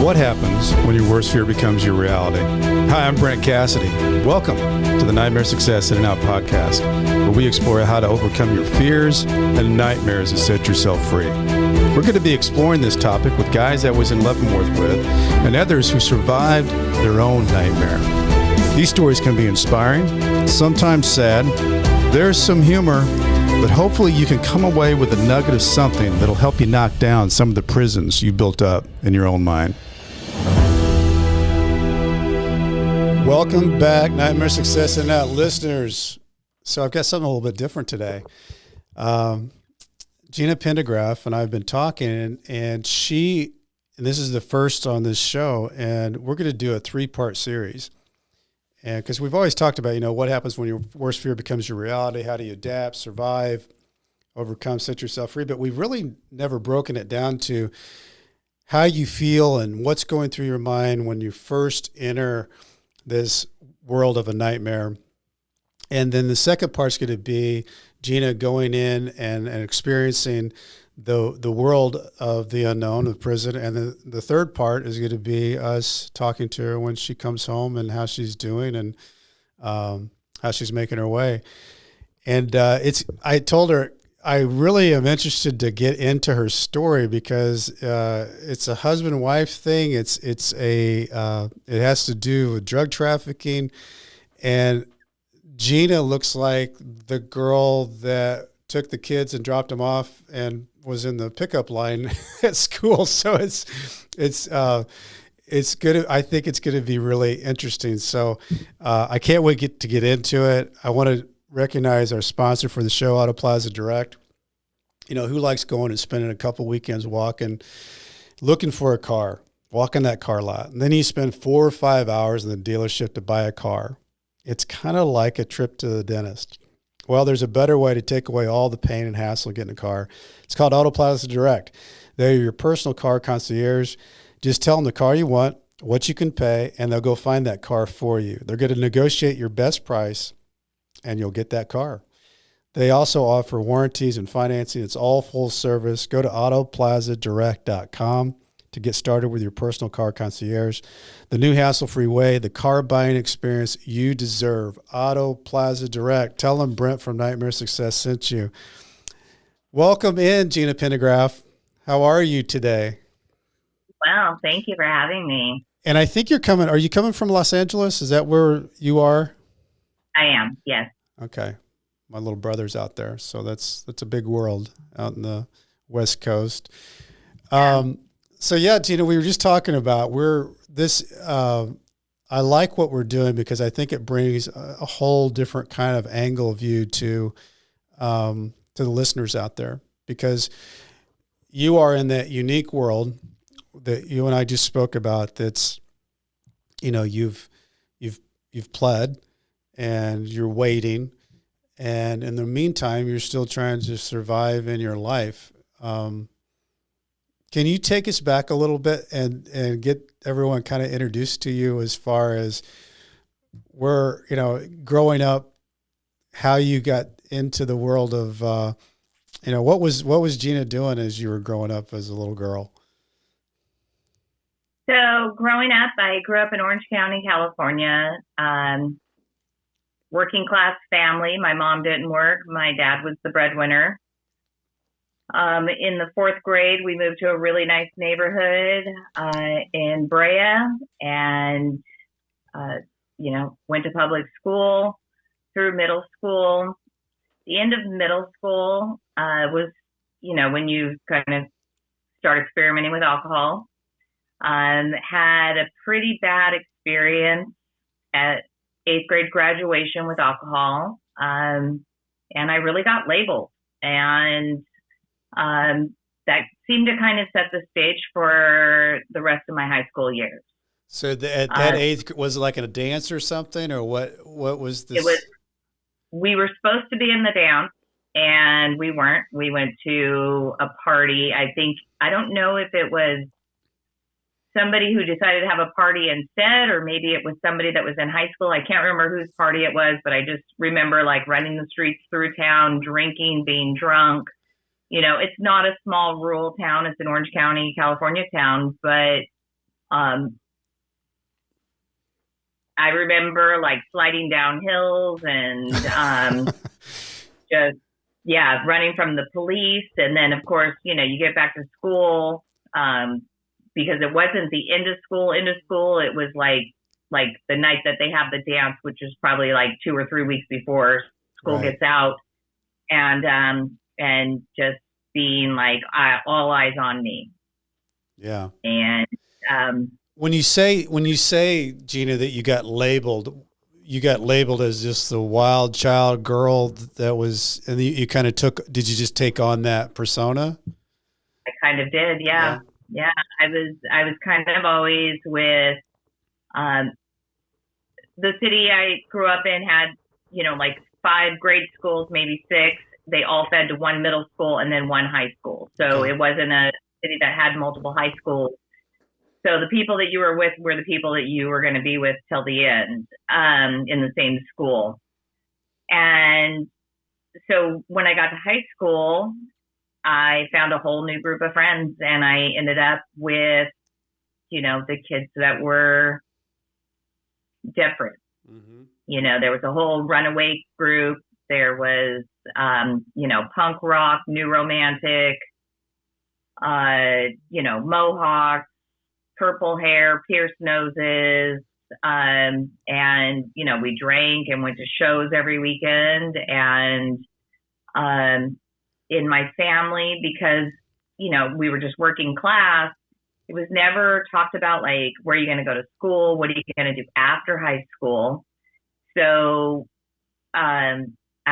What happens when your worst fear becomes your reality? Hi, I'm Brent Cassidy. Welcome to the Nightmare Success In and Out podcast, where we explore how to overcome your fears and nightmares and set yourself free. We're going to be exploring this topic with guys I was in Leavenworth with and others who survived their own nightmare. These stories can be inspiring, sometimes sad. There's some humor, but hopefully you can come away with a nugget of something that'll help you knock down some of the prisons you built up in your own mind. Welcome back, Nightmare Success and Out listeners. So I've got something a little bit different today. Gina Pendergraph and I have been talking, and this is the first on this show, and we're going to do a 3-part series. And because we've always talked about, what happens when your worst fear becomes your reality, how do you adapt, survive, overcome, set yourself free, but we've really never broken it down to how you feel and what's going through your mind when you first enter this world of a nightmare. And then the second part's going to be Gina going in and experiencing the world of the unknown of prison. And the third part is going to be us talking to her when she comes home and how she's doing and how she's making her way. And I told her I really am interested to get into her story because it's a husband-wife thing. It has to do with drug trafficking, and Gina looks like the girl that took the kids and dropped them off and was in the pickup line at school. So it's good. I think it's going to be really interesting. So I can't wait to get into it. I want to recognize our sponsor for the show, Auto Plaza Direct. Who likes going and spending a couple weekends looking for a car, walking that car lot. And then you spend 4 or 5 hours in the dealership to buy a car. It's kind of like a trip to the dentist. Well, there's a better way to take away all the pain and hassle of getting a car. It's called Auto Plaza Direct. They're your personal car concierge. Just tell them the car you want, what you can pay, and they'll go find that car for you. They're going to negotiate your best price, and you'll get that car. They also offer warranties and financing. It's all full service. Go to autoplazadirect.com to get started with your personal car concierge. The new hassle-free way, the car buying experience you deserve. Auto Plaza Direct. Tell them Brent from Nightmare Success sent you. Welcome in, Gina Pendergraph. How are you today? Well, thank you for having me. And I think are you coming from Los Angeles? Is that where you are? I am, yes. Okay. My little brother's out there. So that's a big world out in the West Coast. Yeah. So yeah, Gina, we were just talking about I like what we're doing because I think it brings a whole different kind of angle view to the listeners out there, because you are in that unique world that you and I just spoke about. That's, you've pled and you're waiting, and in the meantime, you're still trying to survive in your life. Can you take us back a little bit and get everyone kind of introduced to you as far as where, growing up, how you got into the world of, what was Gina doing as you were growing up as a little girl? So growing up, I grew up in Orange County, California, working class family. My mom didn't work. My dad was the breadwinner. In the 4th grade, we moved to a really nice neighborhood in Brea, and went to public school through middle school. The end of middle school was, when you kind of start experimenting with alcohol. Had a pretty bad experience at 8th grade graduation with alcohol, and I really got labeled, and that seemed to kind of set the stage for the rest of my high school years. So at that age, was it like a dance or something, or what was this? We were supposed to be in the dance, and we weren't. We went to a party. I don't know if it was somebody who decided to have a party instead, or maybe it was somebody that was in high school. I can't remember whose party it was, but I just remember running the streets through town, drinking, being drunk. It's not a small rural town. It's an Orange County, California town, but Um, I remember like sliding down hills and just, yeah, running from the police. And then, of course, you get back to school because it wasn't the end of school. End of school, it was like the night that they have the dance, which is probably like 2 or 3 weeks before school Right. gets out, and just being like all eyes on me. Yeah. And When you say, Gina, that you got labeled as just the wild child girl that was, and you kind of did you just take on that persona? I kind of did. Yeah. Yeah. I was kind of always with, the city I grew up in had, like 5 grade schools, maybe 6. They all fed to one middle school and then one high school. So Okay. it wasn't a city that had multiple high schools. So the people that you were with were the people that you were going to be with till the end, in the same school. And so when I got to high school, I found a whole new group of friends, and I ended up with, the kids that were different. Mm-hmm. There was a whole runaway group. There was, punk rock, new romantic, mohawks, purple hair, pierced noses. And, we drank and went to shows every weekend. And in my family, because, we were just working class, it was never talked about like, where are you going to go to school? What are you going to do after high school? So I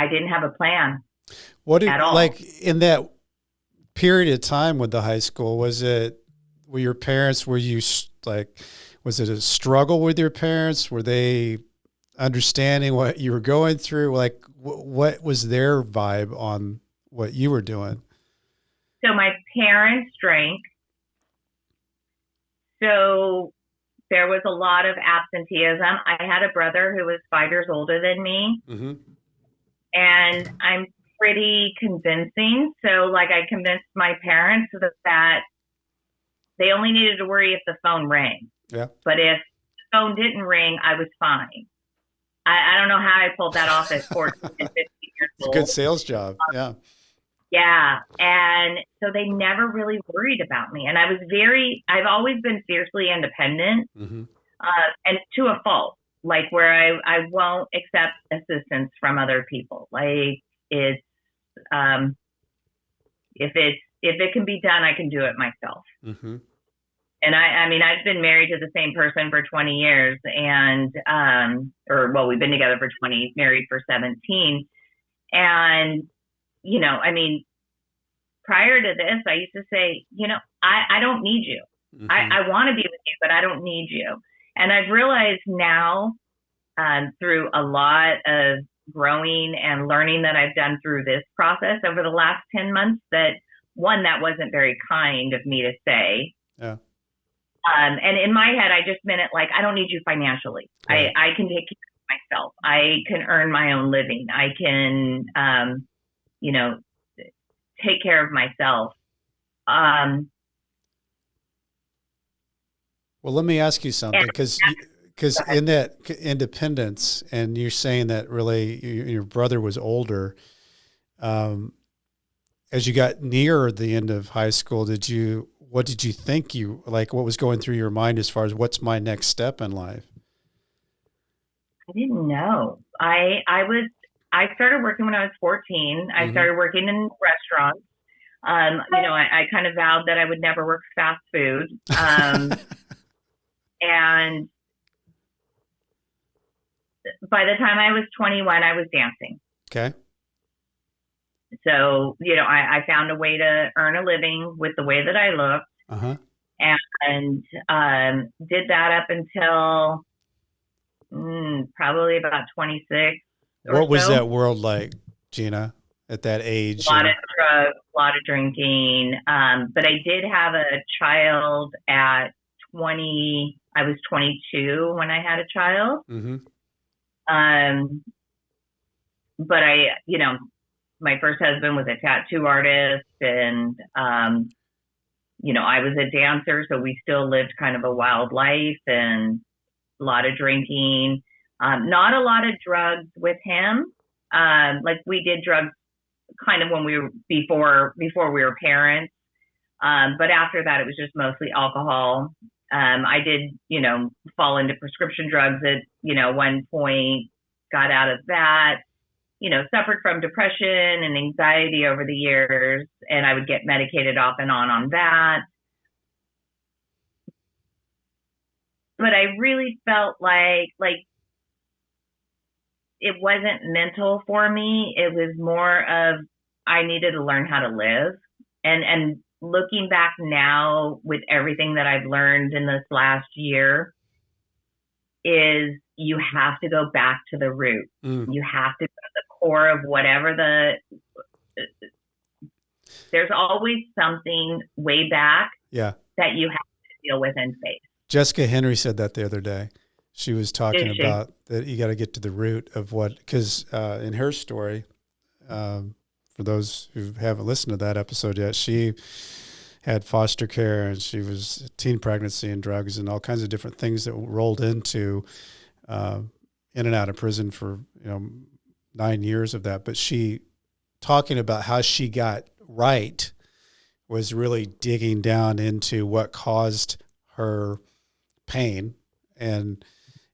didn't have a plan at all. Like in that period of time with the high school, was it, was it a struggle with your parents? Were they understanding what you were going through? Like what was their vibe on what you were doing? So my parents drank. So there was a lot of absenteeism. I had a brother who was 5 years older than me. Mm-hmm. And I'm pretty convincing. So like I convinced my parents that they only needed to worry if the phone rang. Yeah. But if the phone didn't ring, I was fine. I don't know how I pulled that off at 14 and 15 years old. It's a good sales job. Yeah. Yeah. And so they never really worried about me. And I've always been fiercely independent, Mm-hmm. and to a fault, like where I won't accept assistance from other people. Like it's, if it can be done, I can do it myself. Mm-hmm. And I mean, I've been married to the same person for 20 years and, we've been together for 20, married for 17. And, I mean, prior to this, I used to say, I don't need you. Mm-hmm. I want to be with you, but I don't need you. And I've realized now, through a lot of growing and learning that I've done through this process over the last 10 months, that one, that wasn't very kind of me to say. Yeah. And in my head, I just meant it like, I don't need you financially. Right. I can take care of myself. I can earn my own living. I can, take care of myself. Well, let me ask you something, because in that independence, and you're saying that really your brother was older, as you got near the end of high school, what did you think what was going through your mind as far as what's my next step in life? I didn't know. I started working when I was 14. I Mm-hmm. started working in restaurants. I kind of vowed that I would never work fast food. And by the time I was 21, I was dancing. Okay. So, I found a way to earn a living with the way that I looked. Uh-huh. And did that up until probably about 26. What was that world like, Gina, at that age? A lot of drugs, a lot of drinking. But I did have a child at 20. I was 22 when I had a child. Mm-hmm. But my first husband was a tattoo artist, and I was a dancer, so we still lived kind of a wild life and a lot of drinking. Not a lot of drugs with him. Like we did drugs kind of when we were before we were parents. But after that, it was just mostly alcohol. I did, fall into prescription drugs at, one point, got out of that, suffered from depression and anxiety over the years, and I would get medicated off and on that. But I really felt like it wasn't mental for me. It was more of I needed to learn how to live. And looking back now with everything that I've learned in this last year is you have to go back to the root. You have to go to the core of whatever there's always something way back that you have to deal with and face. Jessica Henry said that the other day. She was talking about that you got to get to the root of because in her story, for those who haven't listened to that episode yet, she had foster care and she was teen pregnancy and drugs and all kinds of different things that rolled into in and out of prison for 9 years of that. But she talking about how she got right was really digging down into what caused her pain. And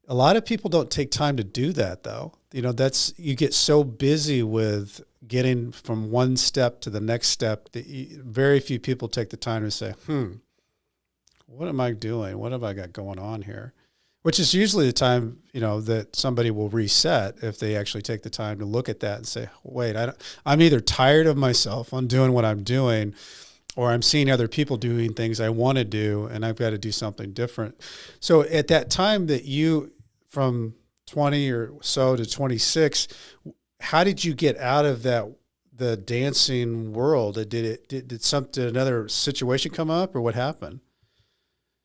a lot of people don't take time to do that, though. You get so busy with getting from one step to the next step that very few people take the time to say, what am I doing? What have I got going on here? Which is usually the time, that somebody will reset if they actually take the time to look at that and say, wait, I'm either tired of myself on doing what I'm doing, or I'm seeing other people doing things I want to do, and I've got to do something different. So at that time that you, from 20 or so to 26, how did you get out of the dancing world? Did another situation come up, or what happened?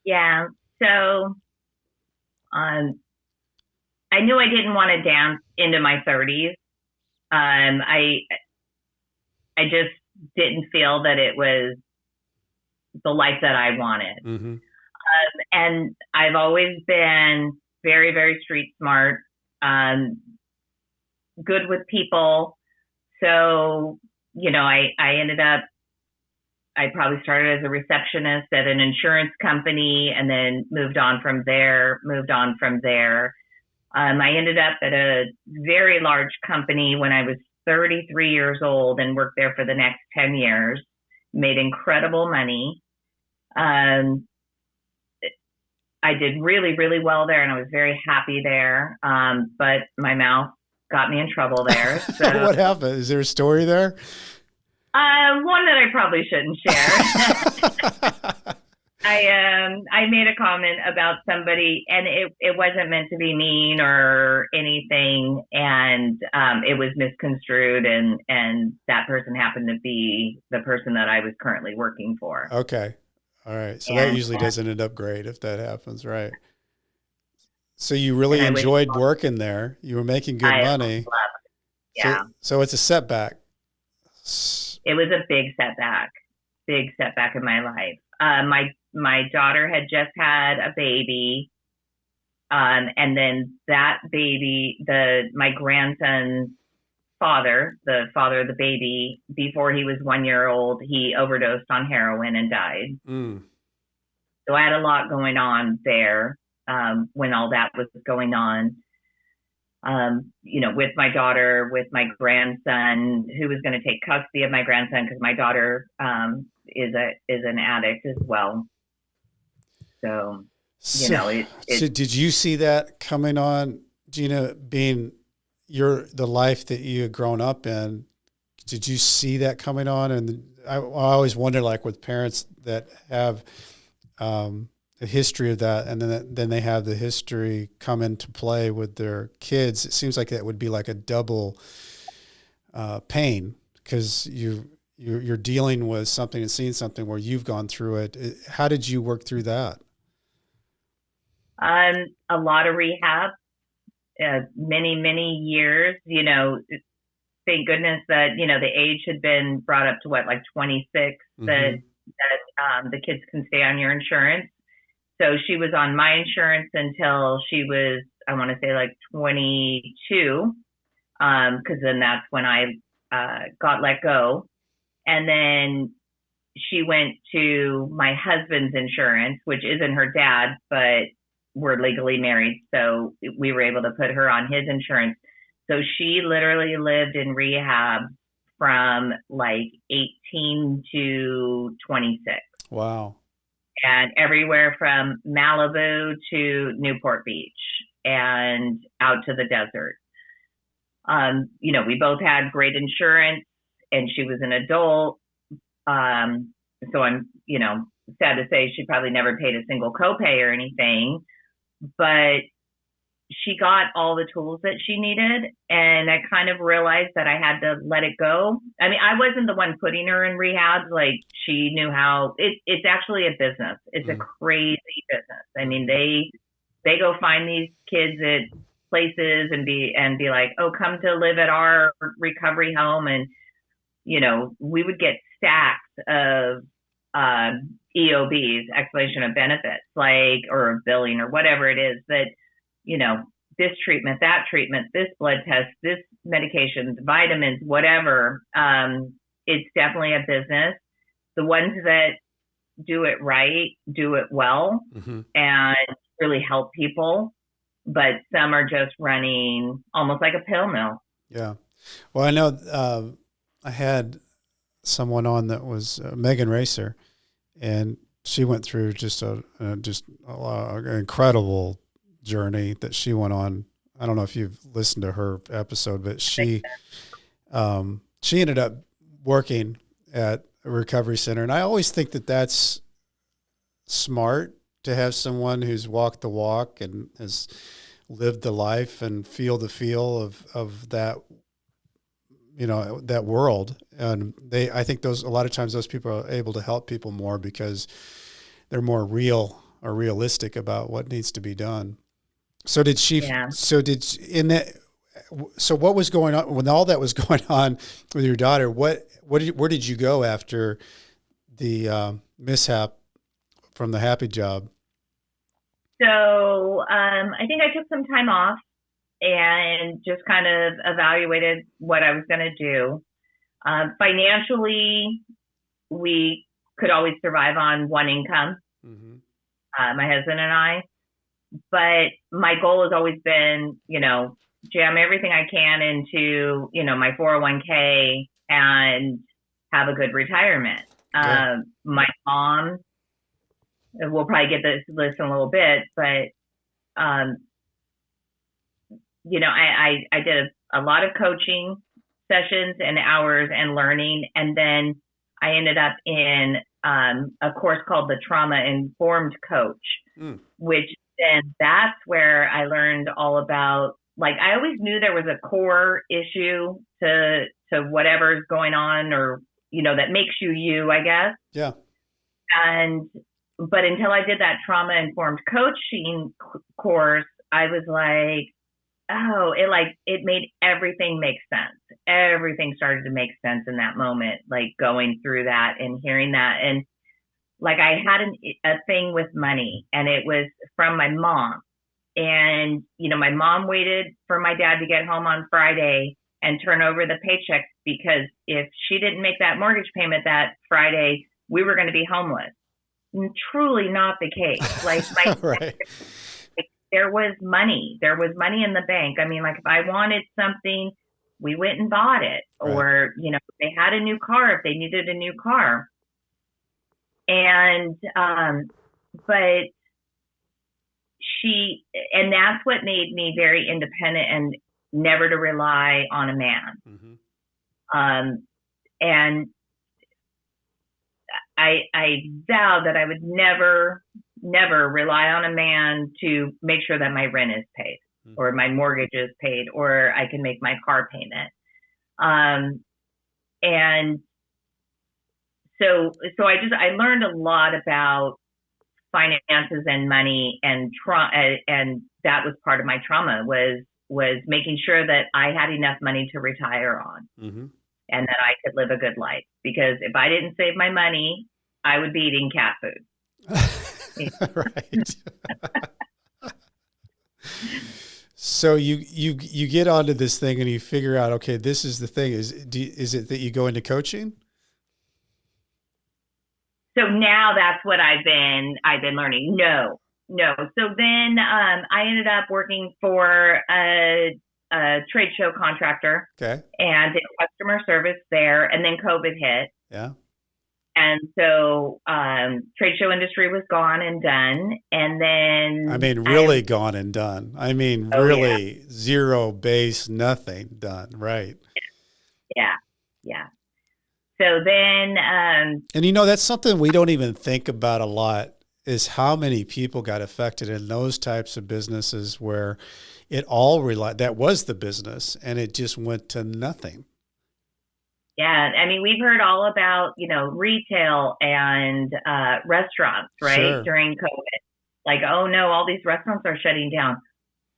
Yeah. So, I knew I didn't want to dance into my 30s. I just didn't feel that it was the life that I wanted. Mm-hmm. And I've always been very, very street smart, good with people. So, I ended up, I probably started as a receptionist at an insurance company and then moved on from there. I ended up at a very large company when I was 33 years old and worked there for the next 10 years, made incredible money. I did really, really well there and I was very happy there. But my mouth got me in trouble there. So, what happened? Is there a story there? One that I probably shouldn't share. I made a comment about somebody and it wasn't meant to be mean or anything. And, it was misconstrued and that person happened to be the person that I was currently working for. Okay. All right. So that usually doesn't end up great if that happens. Right. So you really enjoyed working there. You were making good money. Yeah. So it's a setback. It was a big setback in my life. My daughter had just had a baby. And then that baby, my grandson's father, the father of the baby, before he was 1 year old, he overdosed on heroin and died. So I had a lot going on there, when all that was going on. With my daughter, with my grandson, who was going to take custody of my grandson because my daughter is an addict as well. So did you see that coming on, Gina, being the life that you had grown up in? Did you see that coming on? And I always wonder, like with parents that have a history of that, and then they have the history come into play with their kids. It seems like that would be like a double pain because you're dealing with something and seeing something where you've gone through it. How did you work through that? A lot of rehab, many years. Thank goodness that the age had been brought up to 26. Mm-hmm. That that the kids can stay on your insurance. So she was on my insurance until she was, I want to say like 22, because then that's when I got let go. And then she went to my husband's insurance, which isn't her dad, but we're legally married. So we were able to put her on his insurance. So she literally lived in rehab from like 18 to 26. Wow. And everywhere from Malibu to Newport Beach and out to the desert. We both had great insurance, and she was an adult. So I'm, sad to say she probably never paid a single copay or anything, but she got all the tools that she needed. And I kind of realized that I had to let it go. I mean, I wasn't the one putting her in rehab. Like, she knew how it's actually a business. It's a crazy business. I mean, they go find these kids at places and be like, oh, come to live at our recovery home. And, we would get stacks of EOBs, explanation of benefits, or billing or whatever it is that, this treatment, that treatment, this blood test, this medications, vitamins, whatever. It's definitely a business. The ones that do it right, do it well, and really help people. But some are just running almost like a pill mill. Yeah. Well, I know I had someone on that was Megan Racer, and she went through just an incredible journey that she went on. I don't know if you've listened to her episode, but she ended up working at a recovery center. And I always think that that's smart, to have someone who's walked the walk and has lived the life and feel the feel of that, that world. And I think a lot of times those people are able to help people more because they're more real or realistic about what needs to be done. So did she, Yeah. so what was going on when all that was going on with your daughter? Where did you go after the mishap from the happy job? So I think I took some time off and just kind of evaluated what I was going to do. Financially, we could always survive on one income, my husband and I. But my goal has always been, jam everything I can into, my 401k and have a good retirement. Yeah. My mom, we'll probably get this list in a little bit, but, I did a lot of coaching sessions and hours and learning. And then I ended up in a course called the Trauma Informed Coach, which then that's where I learned all about, I always knew there was a core issue to whatever's going on, or, that makes you, I guess. Yeah. But until I did that trauma informed coaching course, I was like, oh, it made everything make sense. Everything started to make sense in that moment, going through that and hearing that. And I had a thing with money, and it was from my mom. And, my mom waited for my dad to get home on Friday and turn over the paychecks, because if she didn't make that mortgage payment that Friday, we were going to be homeless. And truly not the case. Right. There was money. There was money in the bank. I mean, if I wanted something, we went and bought it. Right. Or, if they had a new car, if they needed a new car. And, but and that's what made me very independent and never to rely on a man. And I vowed that I would never rely on a man to make sure that my rent is paid, or my mortgage is paid, or I can make my car payment. And so I learned a lot about finances and money, and and that was part of my trauma, was making sure that I had enough money to retire on, and that I could live a good life. Because if I didn't save my money, I would be eating cat food. Right. So you get onto this thing and you figure out, okay, this is the thing. Is it that you go into coaching? So now that's what I've been learning. No. So then I ended up working for a trade show contractor. Okay. And did customer service there. And then COVID hit. Yeah. And so trade show industry was gone and done. And then I mean, really gone and done. I mean, really zero base, nothing done. Right. Yeah. So then, and that's something we don't even think about a lot, is how many people got affected in those types of businesses where it all that was the business and it just went to nothing. Yeah. I mean, we've heard all about, retail and restaurants, right? Sure. During COVID. Like, oh no, all these restaurants are shutting down.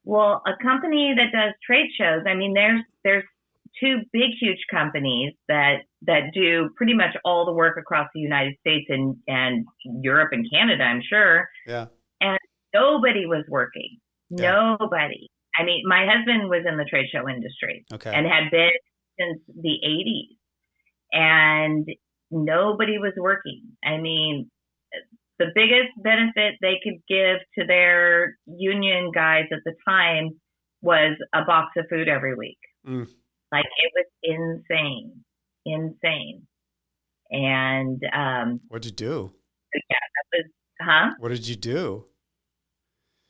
Well, a company that does trade shows, I mean, there's two big, huge companies that do pretty much all the work across the United States and Europe and Canada, I'm sure. Yeah. And nobody was working. Yeah. Nobody. I mean, my husband was in the trade show industry. Okay. And had been since the 80s. And nobody was working. I mean, the biggest benefit they could give to their union guys at the time was a box of food every week. Mm. Like, it was insane. And what'd you do? Yeah, that was, What did you do?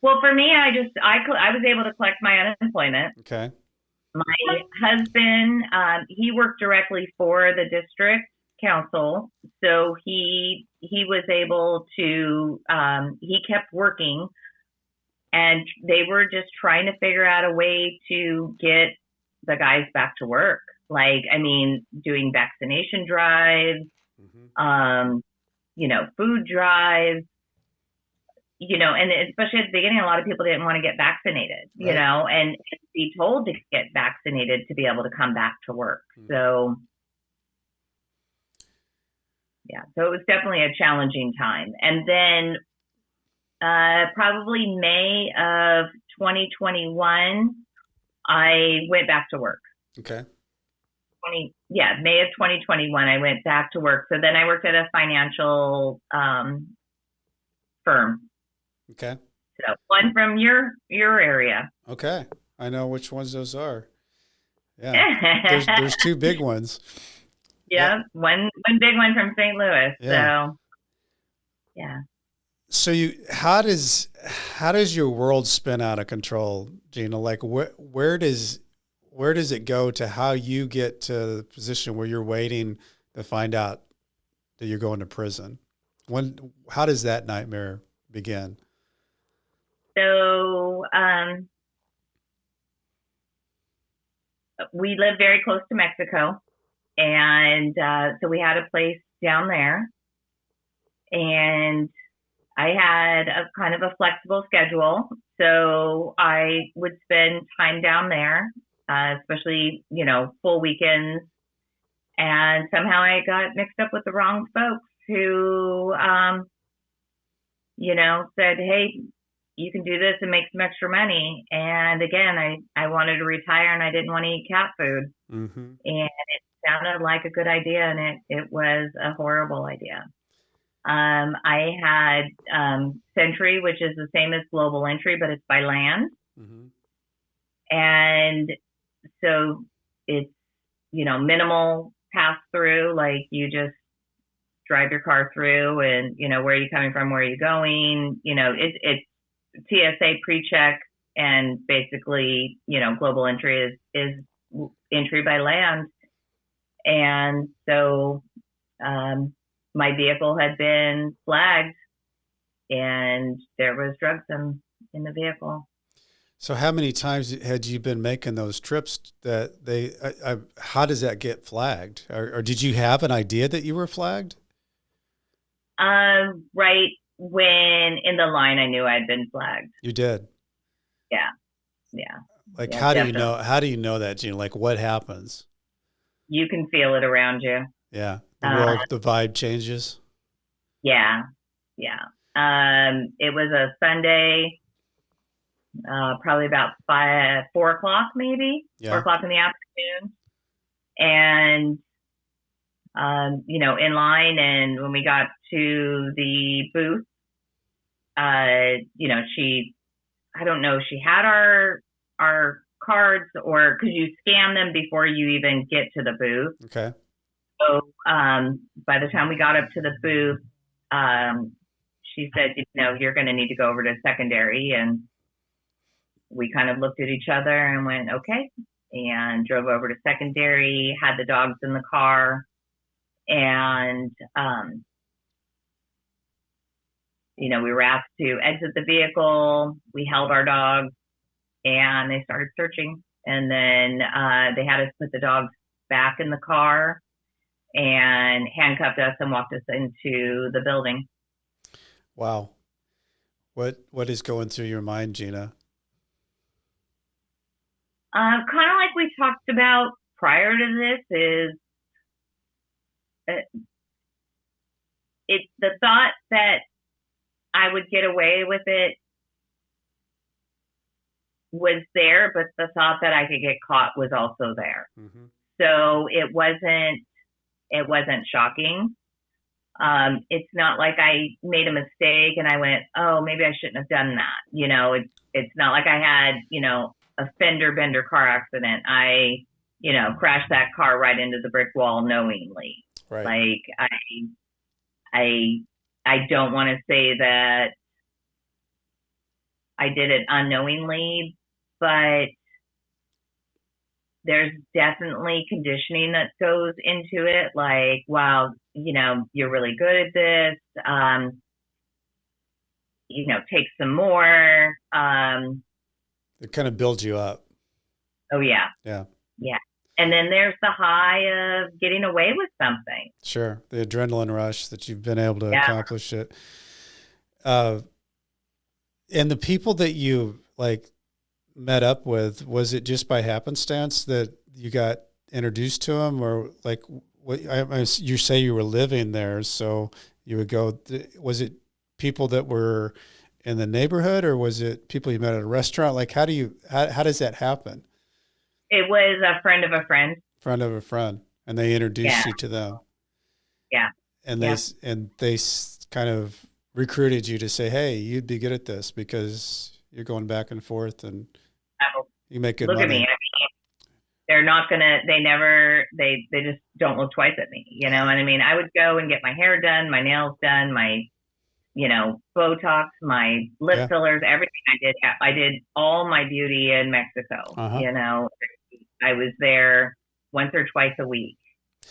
Well, for me, I was able to collect my unemployment. Okay. My husband, he worked directly for the district council, so he was able to, he kept working, and they were just trying to figure out a way to get the guys back to work. Like, I mean, doing vaccination drives, food drives, and especially at the beginning, a lot of people didn't want to get vaccinated, right. And be told to get vaccinated to be able to come back to work. So, yeah, so it was definitely a challenging time. And then probably May of 2021, I went back to work. Okay. May of 2021, I went back to work. So then I worked at a financial firm. Okay. So one from your area. Okay. I know which ones those are. Yeah. there's two big ones. Yeah. One big one from St. Louis. Yeah. So, yeah. So how does your world spin out of control, Gina? Like where does it go to how you get to the position where you're waiting to find out that you're going to prison? How does that nightmare begin? So we live very close to Mexico, and so we had a place down there, and I had a kind of a flexible schedule, so I would spend time down there, especially, full weekends, and somehow I got mixed up with the wrong folks who, said, hey, you can do this and make some extra money. And again, I wanted to retire and I didn't want to eat cat food. Mm-hmm. And it sounded like a good idea, and it was a horrible idea. I had Sentry, which is the same as Global Entry, but it's by land. Mm-hmm. And so it's, minimal pass through, like you just drive your car through and, where are you coming from? Where are you going? It's TSA pre-check, and basically, Global Entry is entry by land. And so my vehicle had been flagged, and there was drugs in the vehicle. So how many times had you been making those trips that how does that get flagged? Or did you have an idea that you were flagged? Right when in the line, I knew I'd been flagged. You did? Yeah. Like, yeah, how definitely. do you know? How do you know that, Gina? Like, what happens? You can feel it around you. Yeah, the vibe changes. Yeah, yeah. It was a Sunday, probably about 4 o'clock, maybe four Yeah. o'clock in the afternoon, and in line. And when we got to the booth, she, I don't know, she had our cards, or because you scan them before you even get to the booth. Okay. So by the time we got up to the booth, she said, you're going to need to go over to secondary. And we kind of looked at each other and went, okay, and drove over to secondary, had the dogs in the car. And, we were asked to exit the vehicle. We held our dogs and they started searching. And then they had us put the dogs back in the car and handcuffed us and walked us into the building. Wow. What is going through your mind, Gina? Kind of like we talked about prior to this, is it's the thought that I would get away with it was there, but the thought that I could get caught was also there. Mm-hmm. So it wasn't shocking. It's not like I made a mistake and I went, oh, maybe I shouldn't have done that. It's not like I had, a fender bender car accident. I, crashed that car right into the brick wall knowingly. Right. Like I don't want to say that I did it unknowingly, but there's definitely conditioning that goes into it. Like, wow, you're really good at this. Take some more. It kind of builds you up. Oh yeah. Yeah. Yeah. And then there's the high of getting away with something. Sure. The adrenaline rush that you've been able to accomplish it. And the people that you met up with, was it just by happenstance that you got introduced to them, or you say you were living there, so you would go, was it people that were in the neighborhood, or was it people you met at a restaurant? Like, how does that happen? It was a friend of a friend. Friend of a friend. And they introduced you to them. Yeah. And they kind of recruited you to say, hey, you'd be good at this because you're going back and forth and you make good money. Look at me. I mean, they're not going to, they just don't look twice at me. You know what I mean? I would go and get my hair done, my nails done, my, Botox, my lip fillers, everything I did all my beauty in Mexico. Uh-huh. I was there once or twice a week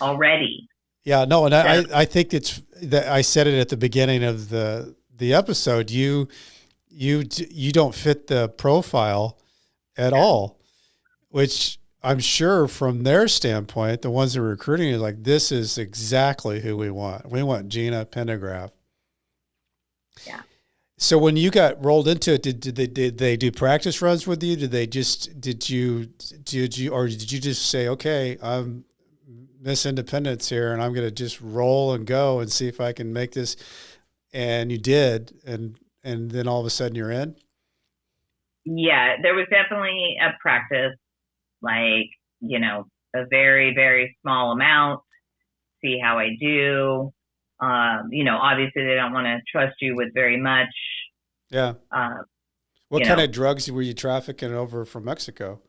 already. Yeah, no, and I think it's that I said it at the beginning of the episode. You don't fit the profile at all, which I'm sure from their standpoint, the ones that are recruiting is like, this is exactly who we want. We want Gina Pendergraph. Yeah. So when you got rolled into it, did they do practice runs with you? Did you just say, okay, I'm Miss Independence here, and I'm going to just roll and go and see if I can make this? And you did, and then all of a sudden you're in? Yeah, there was definitely a practice, a very, very small amount, see how I do. Obviously they don't want to trust you with very much. Yeah. What kind of drugs were you trafficking over from Mexico?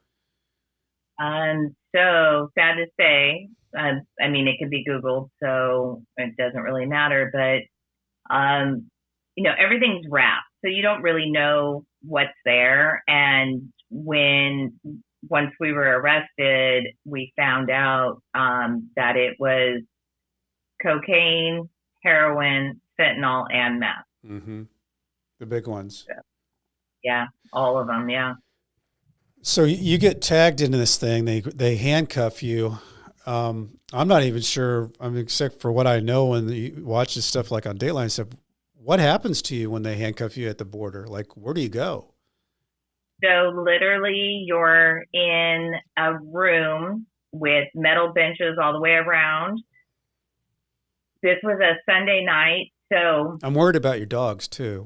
So sad to say, it can be Googled, so it doesn't really matter, but, everything's wrapped, so you don't really know what's there. And once we were arrested, we found out, that it was cocaine, heroin, fentanyl, and meth. Mm-hmm. The big ones. Yeah, all of them. Yeah. So you get tagged into this thing. They handcuff you. I'm not even sure. Except for what I know when you watch this stuff like on Dateline stuff. What happens to you when they handcuff you at the border? Like, where do you go? So literally, you're in a room with metal benches all the way around. This was a Sunday night, So I'm worried about your dogs too.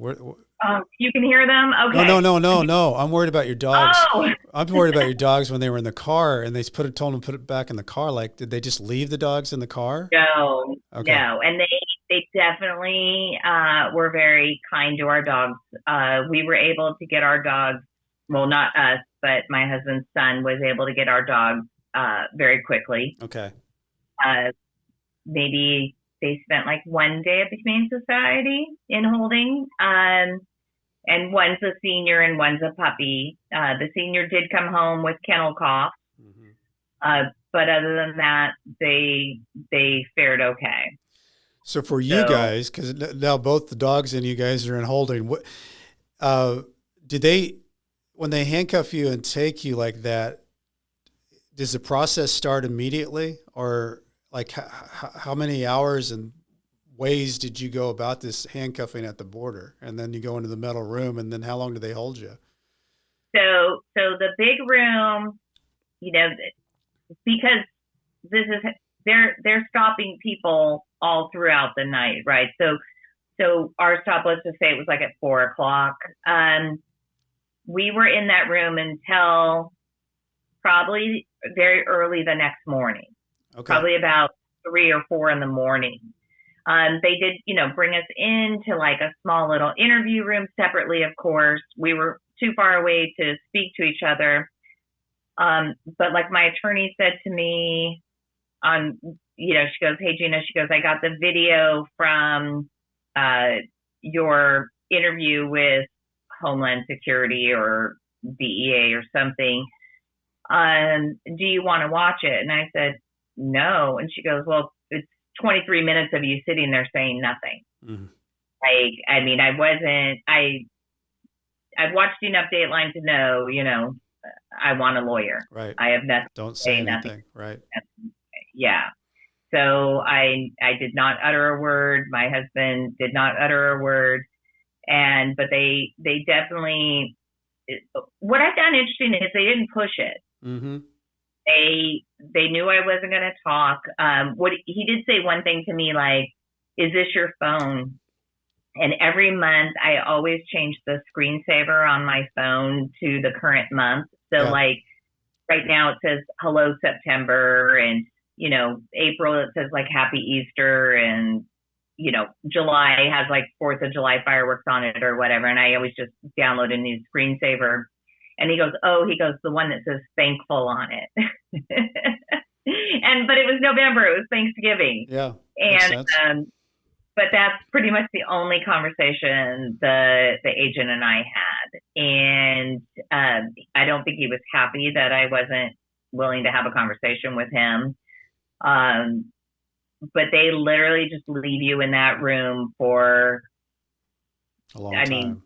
you can hear them? Okay. No. I'm worried about your dogs. Oh, I'm worried about your dogs when they were in the car and they told them to put it back in the car. Like, did they just leave the dogs in the car? no, Okay. no. And they definitely were very kind to our dogs. We were able to get our dogs, well, not us, but my husband's son was able to get our dogs very quickly. Okay. Maybe they spent like one day at the Humane Society in holding. And one's a senior and one's a puppy. The senior did come home with kennel cough. Mm-hmm. But other than that, they fared okay. So for you guys, because now both the dogs and you guys are in holding, what did they, when they handcuff you and take you like that, does the process start immediately, or like how many hours and ways did you go about this handcuffing at the border, and then you go into the metal room, and then how long do they hold you? So the big room, because they're stopping people all throughout the night, right? So our stop, let's just say it was like at 4:00. We were in that room until probably very early the next morning. Okay. Probably about 3 or 4 in the morning. They did, bring us into like a small little interview room separately, of course. We were too far away to speak to each other. But like my attorney said to me she goes, "Hey, Gina," she goes, "I got the video from your interview with Homeland Security or DEA or something. Do you want to watch it?" And I said, "No." And she goes, "Well, it's 23 minutes of you sitting there saying nothing." Mm-hmm. I've watched enough Dateline to know, I want a lawyer. Right. I have nothing. Don't say anything. Right. Yeah. So I did not utter a word. My husband did not utter a word. But they definitely, what I found interesting is they didn't push it. Mm-hmm. They knew I wasn't going to talk. He did say one thing to me, like, "Is this your phone?" And every month I always change the screensaver on my phone to the current month. So like right now it says "Hello September," and April it says like "Happy Easter," and July has like 4th of July fireworks on it or whatever. And I always just download a new screensaver. And he goes, "The one that says thankful on it." But it was November. It was Thanksgiving. Yeah. And, but that's pretty much the only conversation the agent and I had. And I don't think he was happy that I wasn't willing to have a conversation with him. But they literally just leave you in that room for, a long time.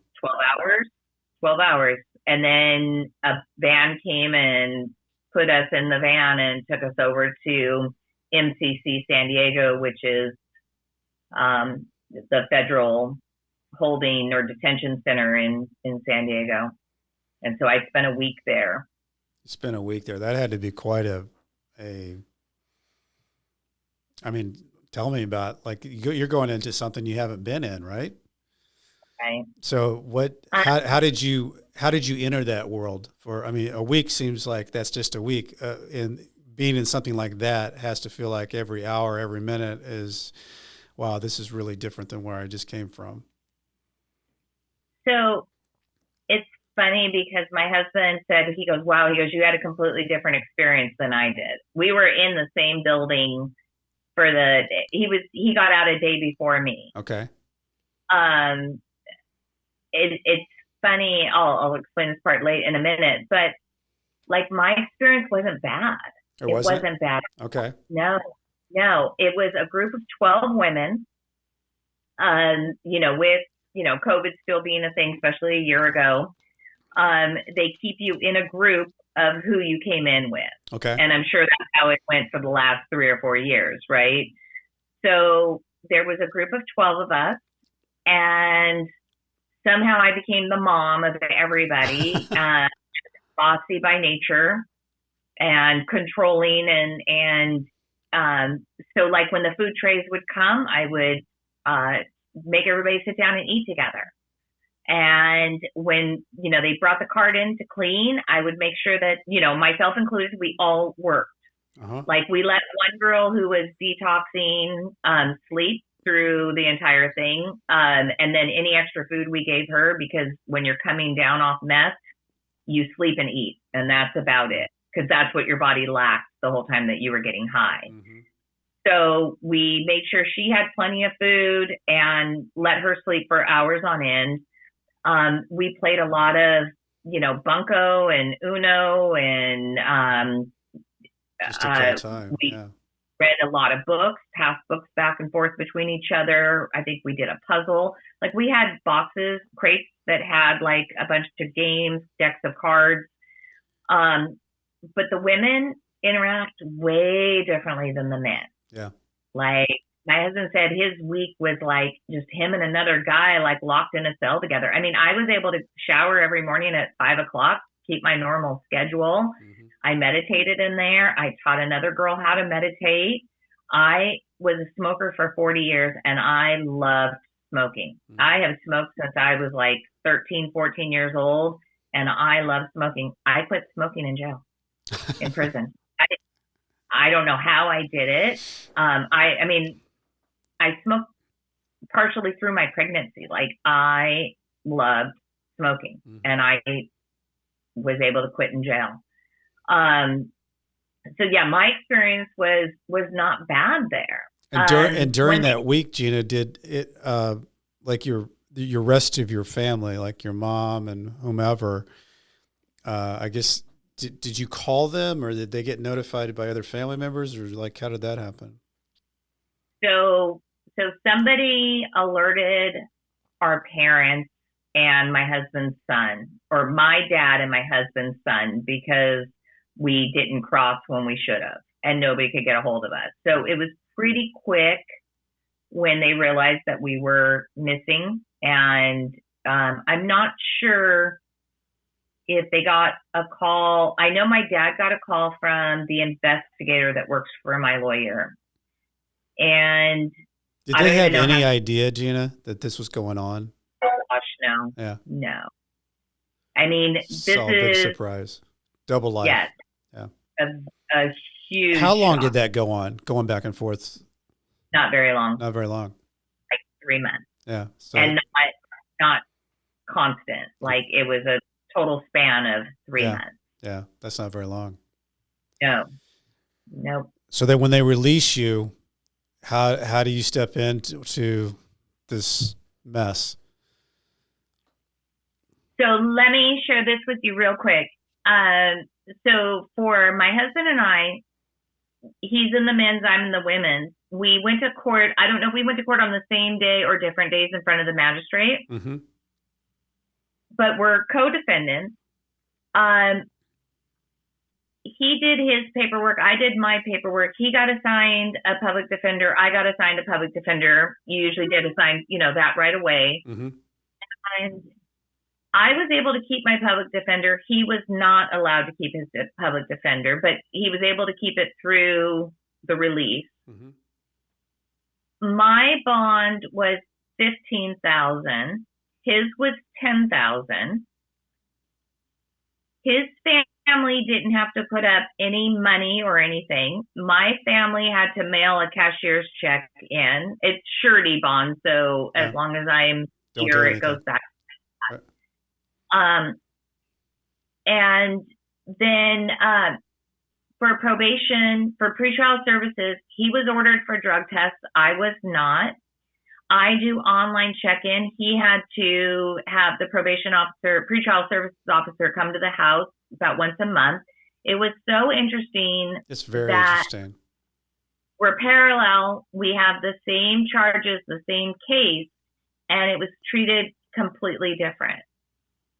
12 hours. And then a van came and put us in the van and took us over to MCC San Diego, which is the federal holding or detention center in San Diego. And so I spent a week there. Spent a week there. That had to be quite tell me about, like, you're going into something you haven't been in, right? Right. So how did you enter that world a week seems like that's just a week. And being in something like that has to feel like every hour, every minute is, wow, this is really different than where I just came from. So it's funny because my husband said, he goes, "You had a completely different experience than I did." We were in the same building he got out a day before me. Okay. It's funny. I'll explain this part late in a minute, but like my experience wasn't bad. It wasn't bad. Okay. No, it was a group of 12 women, with, COVID still being a thing, especially a year ago. They keep you in a group of who you came in with. Okay. And I'm sure that's how it went for the last 3 or 4 years, right? So there was a group of 12 of us, and somehow I became the mom of everybody, bossy by nature and controlling. And so like when the food trays would come, I would make everybody sit down and eat together. And when, they brought the cart in to clean, I would make sure that, myself included, we all worked. Uh-huh. Like we let one girl who was detoxing sleep through the entire thing. And then any extra food we gave her, because when you're coming down off meth, you sleep and eat. And that's about it. Because that's what your body lacked the whole time that you were getting high. Mm-hmm. So we made sure she had plenty of food and let her sleep for hours on end. We played a lot of, Bunko and Uno, and just to kill time. We read a lot of books, passed books back and forth between each other. I think we did a puzzle. Like we had crates that had like a bunch of games, decks of cards. But the women interact way differently than the men. Yeah. Like my husband said his week was like just him and another guy like locked in a cell together. I mean, I was able to shower every morning at 5:00, keep my normal schedule. Mm-hmm. I meditated in there. I taught another girl how to meditate. I was a smoker for 40 years and I loved smoking. Mm-hmm. I have smoked since I was like 13, 14 years old, and I love smoking. I quit smoking in jail, in prison. I don't know how I did it. I mean, I smoked partially through my pregnancy. Like I loved smoking, mm-hmm. and I was able to quit in jail. So yeah, my experience was not bad there. And during that week, Gina, did it like your rest of your family, like your mom and whomever? I guess did you call them, or did they get notified by other family members, or like how did that happen? So somebody alerted our parents and my husband's son, or my dad and my husband's son, because we didn't cross when we should have, and nobody could get a hold of us. So it was pretty quick when they realized that we were missing. And I'm not sure if they got a call. I know my dad got a call from the investigator that works for my lawyer. And did they have any idea, Gina, that this was going on? Oh gosh, no. Yeah. No. I mean, this is a big surprise. Double life. Yes. Yeah. A huge. How long did that go on? Going back and forth? Not very long. Not very long. Like 3 months. Yeah. So. And not constant. Like it was a total span of 3 months. Yeah. That's not very long. No. Nope. So then when they release you, how do you step into this mess? So let me share this with you real quick. So for my husband and I, he's in the men's, I'm in the women's. We went to court. I don't know if we went to court on the same day or different days in front of the magistrate, mm-hmm. but we're co-defendants. He did his paperwork. I did my paperwork. He got assigned a public defender. I got assigned a public defender. You usually get assigned, that right away. Mm-hmm. And I was able to keep my public defender. He was not allowed to keep his public defender, but he was able to keep it through the release. Mm-hmm. My bond was $15,000. His was $10,000. His family didn't have to put up any money or anything. My family had to mail a cashier's check in. It's surety bond, so as long as I'm here, it goes back. And then for probation, for pretrial services, he was ordered for drug tests. I was not. I do online check-in. He had to have the probation officer, pretrial services officer, come to the house about once a month. It was so interesting. It's very interesting. We're parallel. We have the same charges, the same case, and it was treated completely different.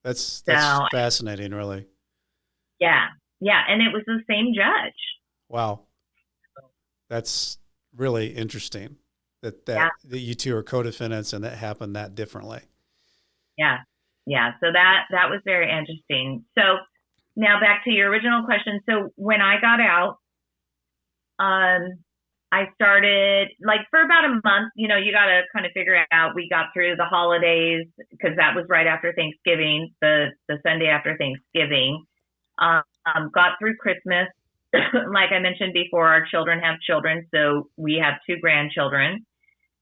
That's fascinating, really. Yeah. Yeah. And it was the same judge. Wow. That's really interesting that you two are co-defendants and that happened that differently. Yeah. Yeah. So that was very interesting. So now back to your original question. So when I got out, I started like for about a month. You got to kind of figure it out. We got through the holidays because that was right after Thanksgiving, the Sunday after Thanksgiving. Got through Christmas. Like I mentioned before, our children have children, so we have 2 grandchildren,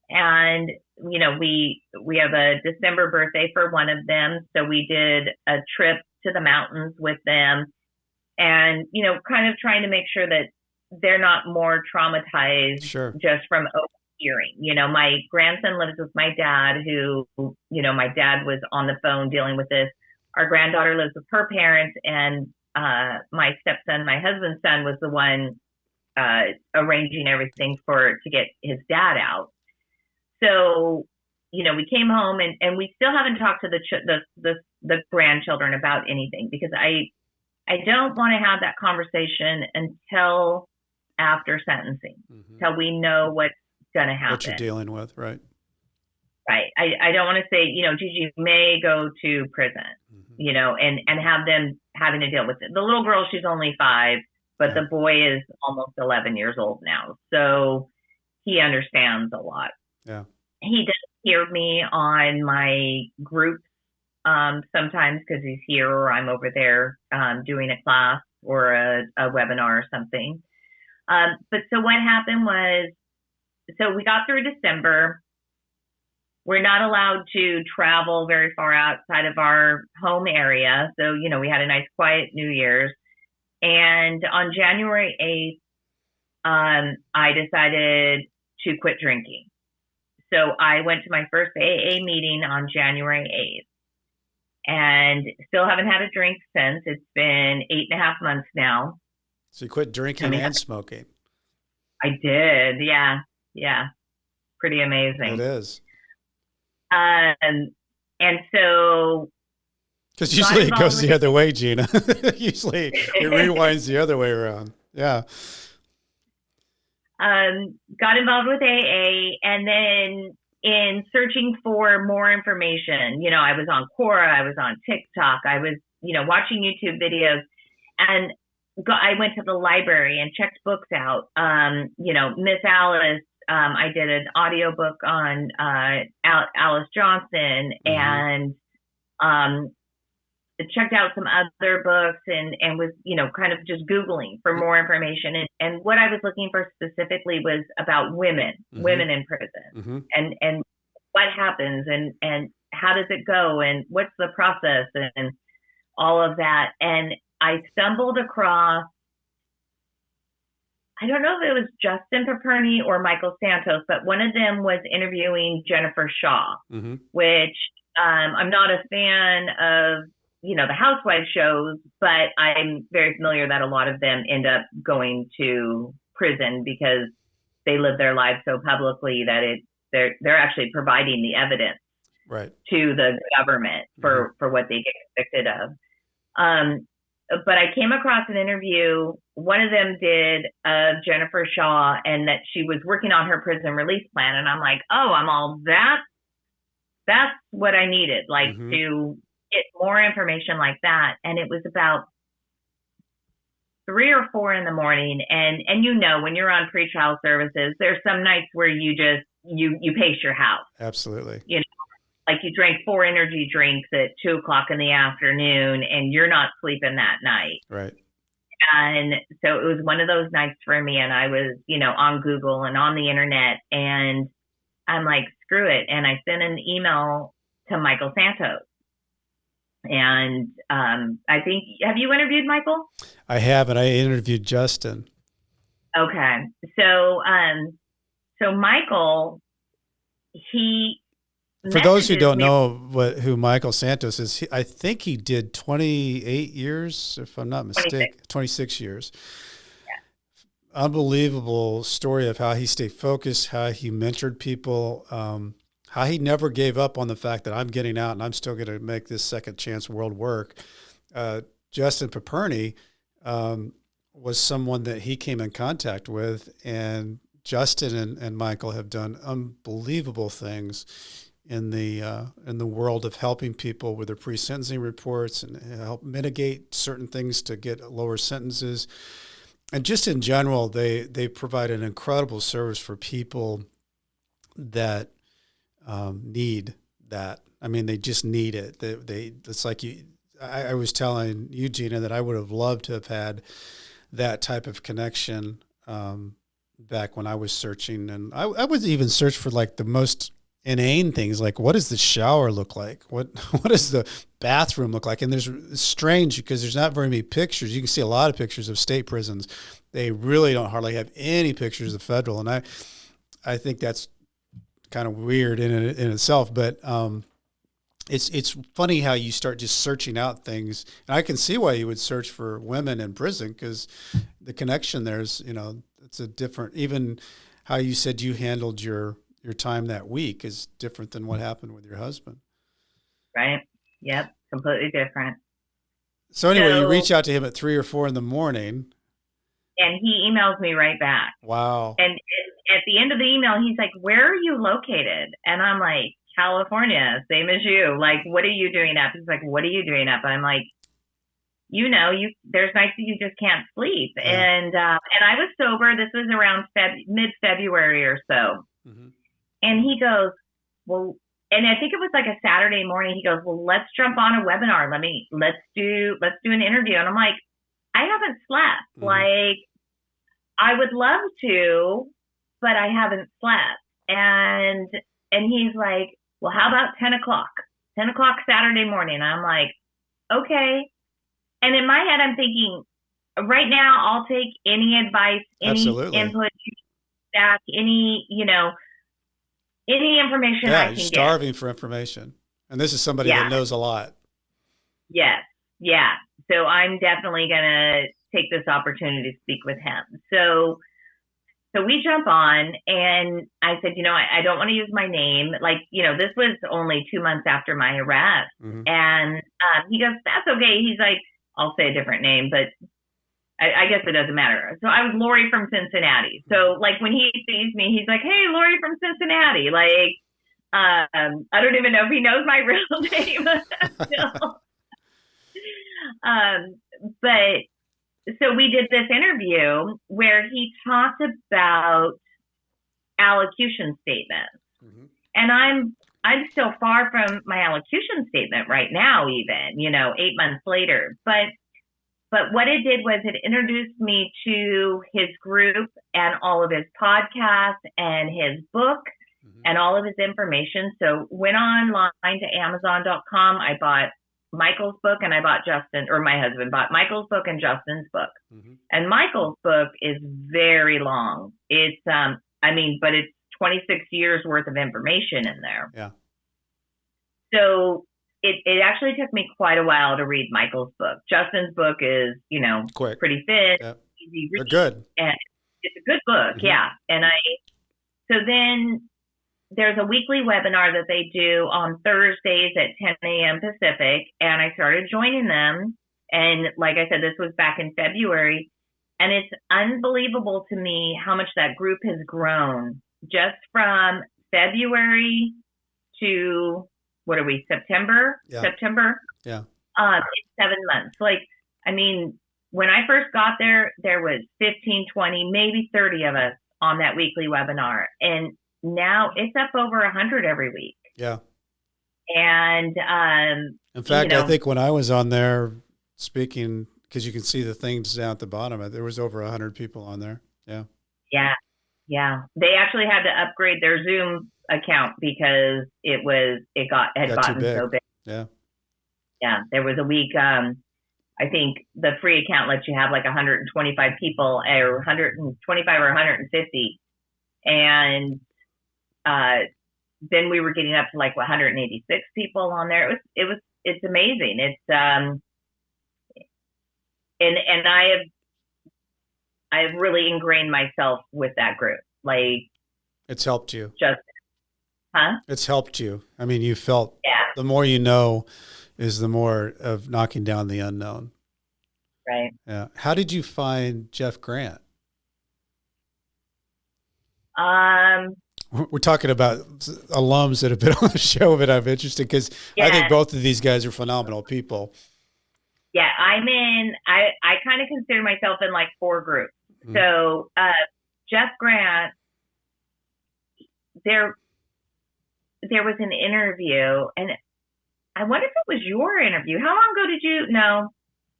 and we have a December birthday for one of them, so we did a trip to the mountains with them, and kind of trying to make sure that they're not more traumatized just from overhearing. My grandson lives with my dad, who my dad was on the phone dealing with this. Our granddaughter lives with her parents, and my stepson, my husband's son, was the one arranging everything to get his dad out. So, we came home and we still haven't talked to the grandchildren about anything, because I don't want to have that conversation until after sentencing, until we know what's going to happen. What you're dealing with, right? Right. I don't want to say, Gigi may go to prison, and have them having to deal with it. The little girl, she's only 5, but the boy is almost 11 years old now. So he understands a lot. Yeah. He does hear me on my groups sometimes, because he's here or I'm over there doing a class or a webinar or something. But so what happened was, so we got through December. We're not allowed to travel very far outside of our home area. So, we had a nice quiet New Year's. And on January 8th, I decided to quit drinking. So I went to my first AA meeting on January 8th and still haven't had a drink since. It's been 8.5 months now. So you quit drinking and smoking. I did. Yeah. Yeah. Pretty amazing. It is. And so. Because usually it goes the other way, Gina. Usually it rewinds the other way around. Yeah. Got involved with AA, and then in searching for more information, I was on Quora, I was on TikTok, I was, watching YouTube videos, and I went to the library and checked books out. Miss Alice, I did an audiobook on Alice Johnson, and checked out some other books and was, kind of just Googling for more information. And what I was looking for specifically was about women in prison, and what happens and how does it go and what's the process and all of that. And I stumbled across, I don't know if it was Justin Paperny or Michael Santos, but one of them was interviewing Jennifer Shaw, which I'm not a fan of, the housewife shows, but I'm very familiar that a lot of them end up going to prison because they live their lives so publicly that they're actually providing the evidence to the government for what they get convicted of. But I came across an interview, one of them did of Jennifer Shaw, and that she was working on her prison release plan. And I'm like, oh, I'm all that's what I needed, like to get more information like that. And it was about 3 or 4 in the morning. And when you're on pretrial services, there's some nights where you just, you pace your house. Absolutely. Like you drank 4 energy drinks at 2:00 in the afternoon and you're not sleeping that night. Right. And so it was one of those nights for me. And I was, on Google and on the internet, and I'm like, screw it. And I sent an email to Michael Santos. And I think, have you interviewed Michael? I haven't. I interviewed Justin. Okay. So Michael, for those who don't know who Michael Santos is, I think he did 28 years, if I'm not mistaken, 26 years. Yeah. Unbelievable story of how he stayed focused, how he mentored people, how he never gave up on the fact that I'm getting out and I'm still going to make this second chance world work. Justin Paperny was someone that he came in contact with, and Justin and Michael have done unbelievable things in the world of helping people with their pre-sentencing reports and help mitigate certain things to get lower sentences. And just in general, they provide an incredible service for people that need that. I mean, they just need it. It's like you. I was telling you, Gina, that I would have loved to have had that type of connection back when I was searching, and I would even search for like the most inane things, like what does the shower look like? What does the bathroom look like? And it's strange because there's not very many pictures. You can see a lot of pictures of state prisons. They really don't hardly have any pictures of federal, and I think that's kind of weird in itself. But it's funny how you start just searching out things, and I can see why you would search for women in prison, because the connection there's, it's a different, even how you said you handled your time that week is different than what happened with your husband. Right. Yep. Completely different. So anyway, you reach out to him at 3 or 4 in the morning. And he emails me right back. Wow. And at the end of the email, he's like, "Where are you located?" And I'm like, "California, same as you. Like, what are you doing up?" He's like, "What are you doing up?" I'm like, there's nights that you just can't sleep. Yeah. And I was sober. This was around mid-February or so. Mm-hmm. And he goes, "Well," and I think it was like a Saturday morning. He goes, "Well, let's jump on a webinar. Let's do an interview." And I'm like, I haven't slept. Mm-hmm. Like, I would love to, but I haven't slept. And he's like, "Well, how about 10 o'clock? 10 o'clock Saturday morning." I'm like, okay. And in my head, I'm thinking, right now, I'll take any advice, any Absolutely. Input, stack, any information I can get. Yeah, you're starving for information. And this is somebody that knows a lot. Yes. Yeah. So I'm definitely going to take this opportunity to speak with him. So we jump on, and I said, I don't want to use my name. Like, this was only 2 months after my arrest. Mm-hmm. And he goes, "That's okay." He's like, I'll say a different name, but I guess it doesn't matter. So I was Lori from Cincinnati. So like when he sees me, he's like, "Hey, Lori from Cincinnati." Like, I don't even know if he knows my real name. But so we did this interview where he talked about allocution statements. Mm-hmm. And I'm still far from my allocution statement right now, even, 8 months later. But what it did was it introduced me to his group and all of his podcasts and his book, mm-hmm. and all of his information. So went online to Amazon.com. I bought Michael's book, and I bought my husband bought Michael's book and Justin's book. Mm-hmm. And Michael's book is very long. It's, but it's 26 years worth of information in there. Yeah. So it actually took me quite a while to read Michael's book. Justin's book is, quick, pretty thin, yep. Easy read. They're good. And it's a good book. Mm-hmm. Yeah. And so then there's a weekly webinar that they do on Thursdays at 10 a.m. Pacific. And I started joining them. And like I said, this was back in February. And it's unbelievable to me how much that group has grown just from February to, what are we, September? Yeah. September? Yeah. It's 7 months. Like, when I first got there, there was 15, 20, maybe 30 of us on that weekly webinar. And now it's up over 100 every week. Yeah. And in fact, I think when I was on there speaking, because you can see the things down at the bottom, there was over 100 people on there. Yeah. Yeah. Yeah. They actually had to upgrade their Zoom account because it had gotten so big. Yeah. Yeah. There was a week, I think the free account lets you have like 125 people, or 125 or 150. And then we were getting up to like 186 people on there. It's amazing. It's and I've really ingrained myself with that group. Like, it's helped you. It's helped you. You felt, yeah. The more you know is the more of knocking down the unknown. Right. Yeah. How did you find Jeff Grant? We're talking about alums that have been on the show, but I'm interested because I think both of these guys are phenomenal people. Yeah, I kind of consider myself in like 4 groups. Mm-hmm. So Jeff Grant, there was an interview, and I wonder if it was your interview. How long ago did you?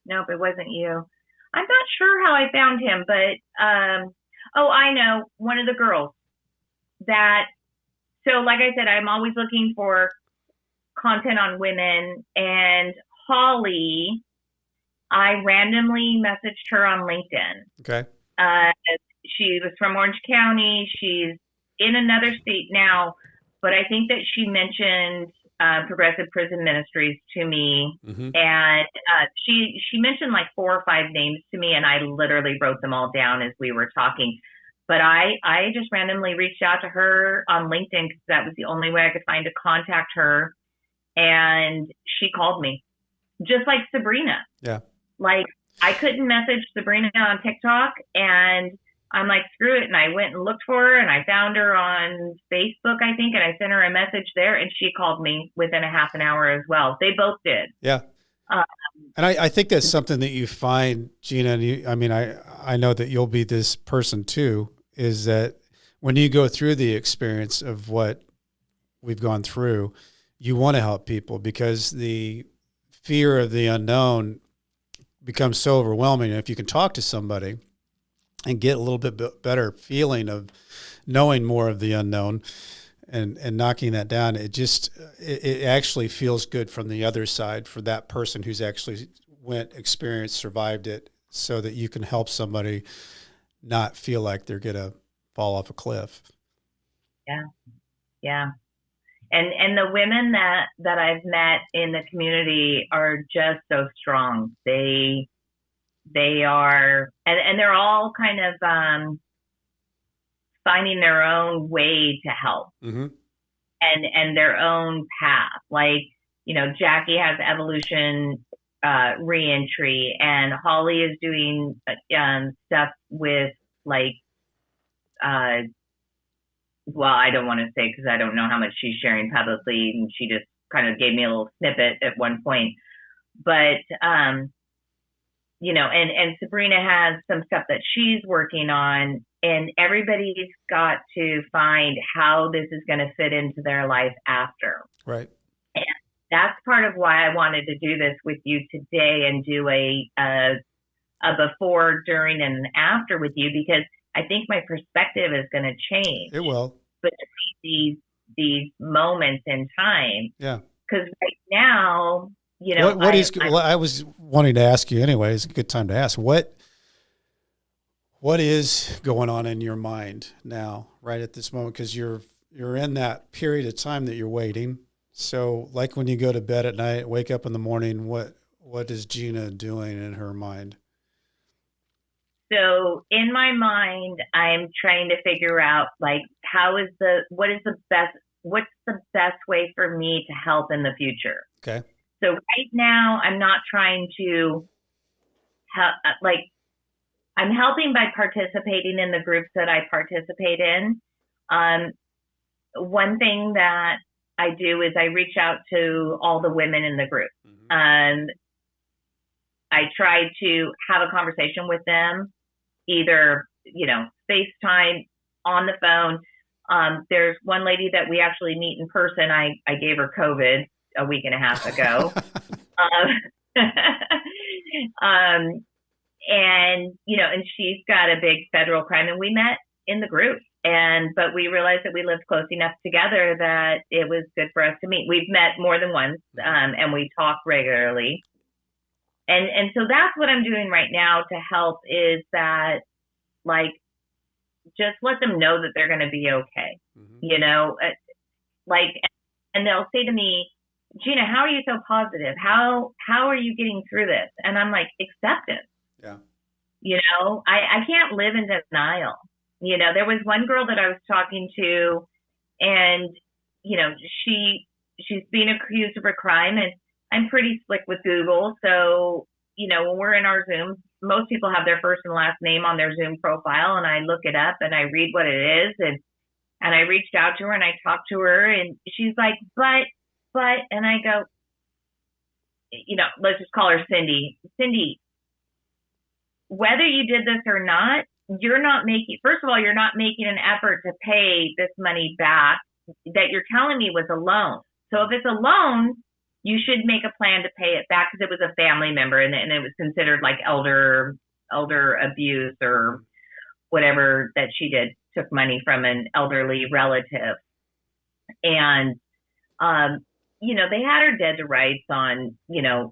Nope, it wasn't you. I'm not sure how I found him, but I know one of the girls that. So, like I said, I'm always looking for content on women, and Holly, I randomly messaged her on LinkedIn. Okay. She was from Orange County. She's in another state now, but I think that she mentioned Progressive Prison Ministries to me, mm-hmm. and she mentioned like 4 or 5 names to me, and I literally wrote them all down as we were talking. But I just randomly reached out to her on LinkedIn because that was the only way I could find to contact her. And she called me, just like Sabrina. Yeah. Like, I couldn't message Sabrina on TikTok. And I'm like, screw it. And I went and looked for her, and I found her on Facebook, I think. And I sent her a message there, and she called me within a half an hour as well. They both did. Yeah. And I think that's something that you find, Gina, and I know that you'll be this person too, is that when you go through the experience of what we've gone through, you want to help people because the fear of the unknown becomes so overwhelming. And if you can talk to somebody and get a little bit better feeling of knowing more of the unknown and knocking that down, it actually feels good from the other side for that person who's actually experienced, survived it, so that you can help somebody not feel like they're going to fall off a cliff. Yeah. Yeah. And the women that I've met in the community are just so strong. They are, and they're all kind of finding their own way to help, mm-hmm. and their own path. Like, Jackie has evolution reentry, and Holly is doing stuff with like well, I don't want to say because I don't know how much she's sharing publicly, and she just kind of gave me a little snippet at one point. But and Sabrina has some stuff that she's working on, and everybody's got to find how this is going to fit into their life after. Right. And that's part of why I wanted to do this with you today and do a before, during, and after with you, because I think my perspective is going to change. It will. But these moments in time. Yeah. Because right now, I was wanting to ask you anyway. It's a good time to ask. What is going on in your mind now, right at this moment? Because you're in that period of time that you're waiting. So, like when you go to bed at night, wake up in the morning, what is Gina doing in her mind? So in my mind, I'm trying to figure out like what's the best way for me to help in the future. Okay. So right now, I'm not trying to help. Like, I'm helping by participating in the groups that I participate in. One thing that I do is I reach out to all the women in the group. Mm-hmm. I try to have a conversation with them, either, FaceTime, on the phone. There's one lady that we actually meet in person. I gave her COVID a week and a half ago. And she's got a big federal crime, and we met in the group. But we realized that we lived close enough together that it was good for us to meet. We've met more than once, and we talk regularly. And so that's what I'm doing right now to help, is that, like, just let them know that they're going to be okay. Mm-hmm. And they'll say to me, Gina, how are you so positive? How are you getting through this? And I'm like, acceptance. Yeah. I can't live in denial. There was one girl that I was talking to, and, she's being accused of a crime, and I'm pretty slick with Google. So, when we're in our Zoom, most people have their first and last name on their Zoom profile, and I look it up and I read what it is. And I reached out to her and I talked to her, and she's like, but, and I go, let's just call her Cindy. Cindy, whether you did this or not, you're not making, first of all, you're not making an effort to pay this money back that you're telling me was a loan. So if it's a loan, you should make a plan to pay it back because it was a family member and it was considered like elder abuse or whatever that she did, took money from an elderly relative. And, they had her dead to rights on,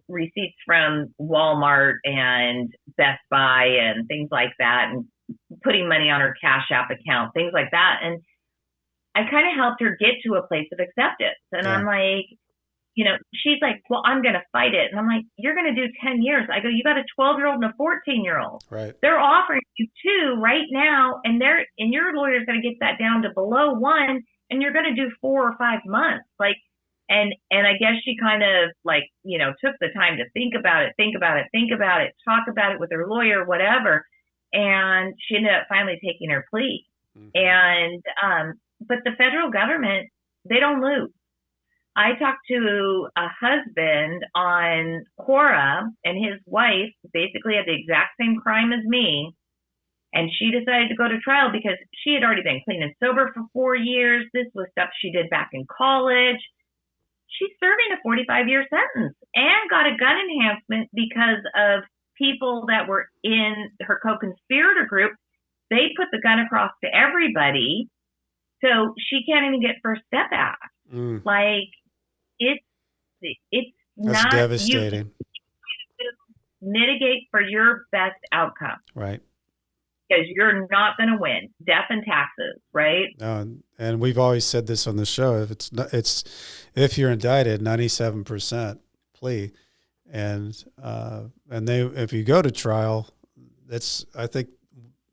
receipts from Walmart and Best Buy and things like that, and putting money on her Cash App account, things like that. And I kind of helped her get to a place of acceptance. And I'm like, she's like, well, I'm going to fight it. And I'm like, you're going to do 10 years. I go, you got a 12-year-old and a 14-year-old. Right. They're offering you 2 right now. And your lawyer's going to get that down to below 1, and you're going to do 4 or 5 months. Like, and I guess she kind of like, took the time to think about it, talk about it with her lawyer, whatever. And she ended up finally taking her plea. Mm-hmm. And, but the federal government, they don't lose. I talked to a husband on Quora, and his wife basically had the exact same crime as me. And she decided to go to trial because she had already been clean and sober for 4 years. This was stuff she did back in college. She's serving a 45-year sentence and got a gun enhancement because of people that were in her co-conspirator group. They put the gun across to everybody. So she can't even get First Step Act. Like, it's That's not devastating. You mitigate for your best outcome. Right. Because you're not going to win. Death and taxes, right? And we've always said this on the show. If you're indicted, 97% plea, and if you go to trial, I think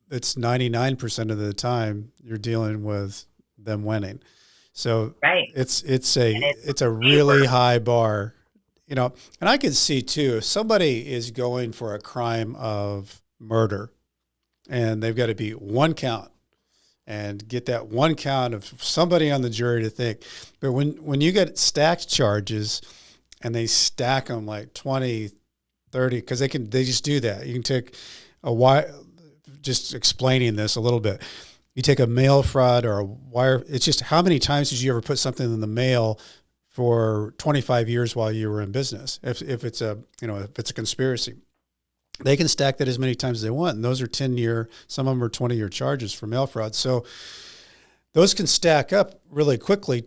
it's 99% of the time you're dealing with them winning. So right. it's a really high bar, and I can see too, if somebody is going for a crime of murder and they've got to beat one count and get that one count of somebody on the jury to think, but when you get stacked charges and they stack them like 20, 30, because they just do that. You can take just explaining this a little bit. You take a mail fraud or a wire. It's just how many times did you ever put something in the mail for 25 years while you were in business? If it's a conspiracy, they can stack that as many times as they want. And those are 10-year, some of them are 20-year charges for mail fraud. So those can stack up really quickly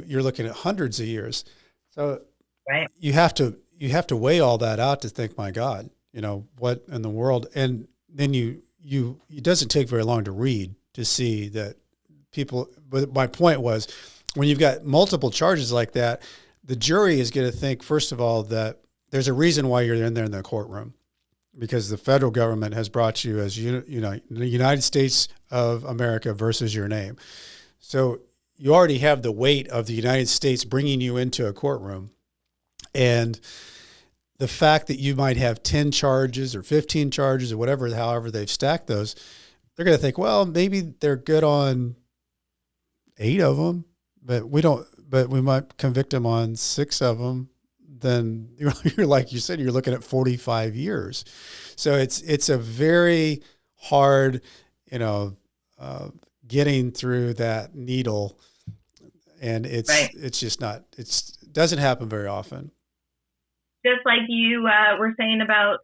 you're looking at hundreds of years. So right. you have to weigh all that out to think, my God, what in the world? And then it doesn't take very long to read to see that people, but my point was, when you've got multiple charges like that, the jury is going to think, first of all, that there's a reason why you're in there in the courtroom, because the federal government has brought you as the United States of America versus your name. So you already have the weight of the United States bringing you into a courtroom. And the fact that you might have 10 charges or 15 charges or whatever, however they've stacked those, they're going to think, well, maybe they're good on 8 of them, but we might convict them on 6 of them. Then you're like you said, you're looking at 45 years. So it's a very hard, getting through that needle, and it's just not, it doesn't happen very often. Just like you were saying about,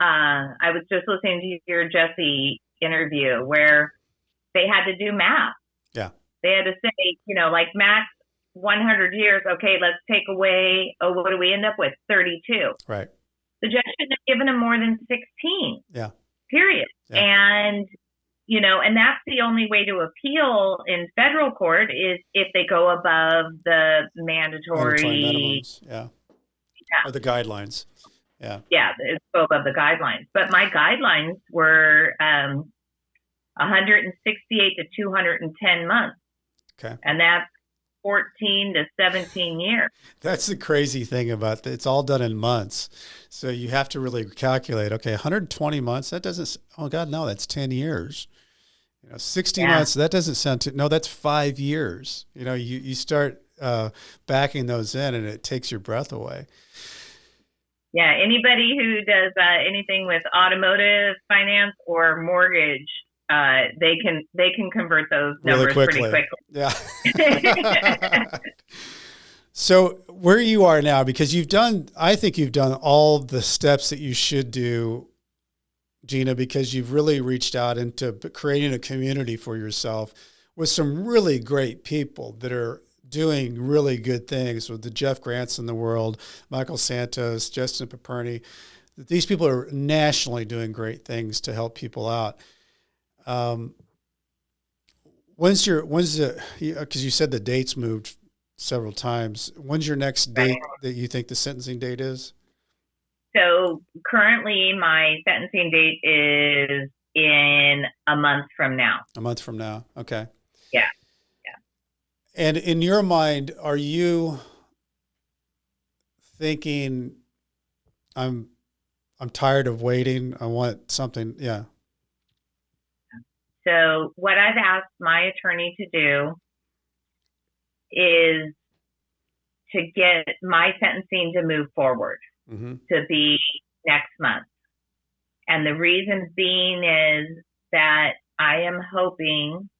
I was just listening to your Jesse interview where they had to do math. Yeah. They had to say, like max 100 years. Okay, let's take away, what do we end up with? 32. Right. The judge shouldn't have given him more than 16. Yeah. Period. Yeah. And, and that's the only way to appeal in federal court is if they go above the mandatory minimums. Yeah. Or the guidelines. Yeah. Yeah, it's go above the guidelines. But my guidelines were 168 to 210 months. Okay. And that's 14 to 17 years. That's the crazy thing about that. It's all done in months. So you have to really calculate, okay, 120 months, that doesn't, oh God, no, that's 10 years. 60 months, that doesn't sound no, that's 5 years. You start backing those in and it takes your breath away. Yeah, anybody who does anything with automotive finance or mortgage they can convert those really numbers quickly. pretty quickly. Yeah. So where you are now, because I think you've done all the steps that you should do, Gina, because you've really reached out into creating a community for yourself with some really great people that are doing really good things, with the Jeff Grants in the world, Michael Santos, Justin Paperny. These people are nationally doing great things to help people out. Because you said the dates moved several times. When's your next date that you think the sentencing date is? So currently my sentencing date is in a month from now. A month from now. Okay. Yeah. And in your mind, are you thinking, I'm tired of waiting, I want something? Yeah. So what I've asked my attorney to do is to get my sentencing to move forward, to be next month. And the reason being is that I am hoping,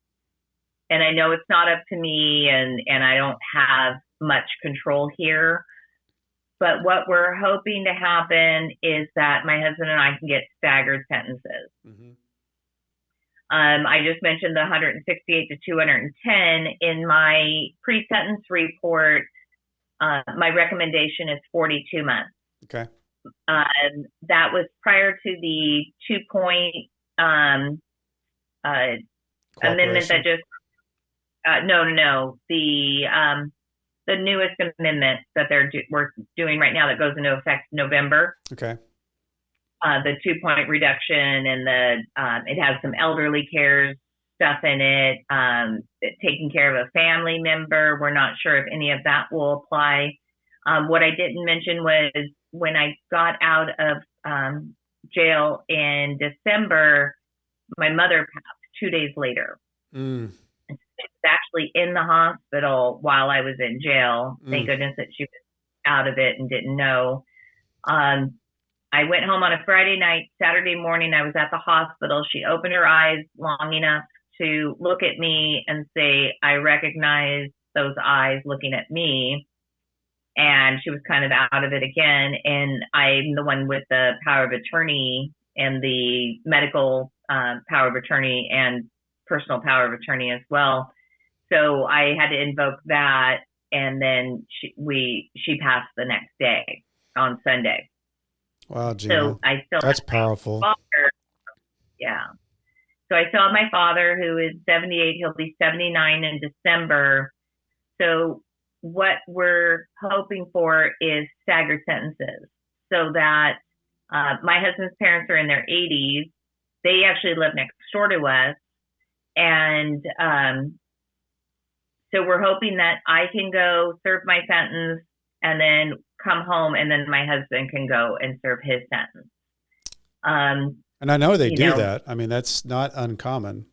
and I know it's not up to me and I don't have much control here, but what we're hoping to happen is that my husband and I can get staggered sentences. I just mentioned the 168 to 210. In my pre-sentence report, my recommendation is 42 months. Okay. That was prior to the 2-point amendment that just no. The newest amendment that we're doing right now that goes into effect November. Okay. The 2-point reduction, and it has some elderly care stuff in it, taking care of a family member. We're not sure if any of that will apply. What I didn't mention was when I got out of jail in December, my mother passed 2 days later. She was actually in the hospital while I was in jail. Thank goodness that she was out of it and didn't know. I went home on a Friday night. Saturday morning, I was at the hospital. She opened her eyes long enough to look at me and say, I recognize those eyes looking at me. And she was kind of out of it again. And I'm the one with the power of attorney and the medical power of attorney and personal power of attorney as well. So I had to invoke that. And then she passed the next day on Sunday. Wow, Gina. So that's powerful. Father. Yeah. So I still have my father, who is 78. He'll be 79 in December. So what we're hoping for is staggered sentences, so that my husband's parents are in their 80s. They actually live next door to us. And so we're hoping that I can go serve my sentence and then come home, and then my husband can go and serve his sentence. And I know they do that. I mean, that's not uncommon.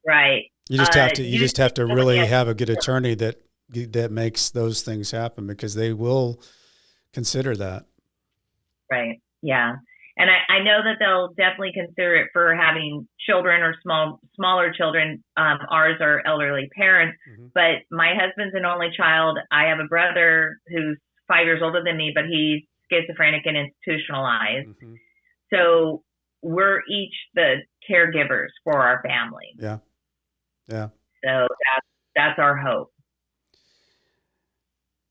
Right. You just have to. You just have to really have a good attorney that makes those things happen, because they will consider that. Right. Yeah. And I know that they'll definitely consider it for having children or smaller children. Ours are elderly parents, but my husband's an only child. I have a brother who's 5 years older than me, but he's schizophrenic and institutionalized. So we're each the caregivers for our family. Yeah. Yeah. So that's our hope.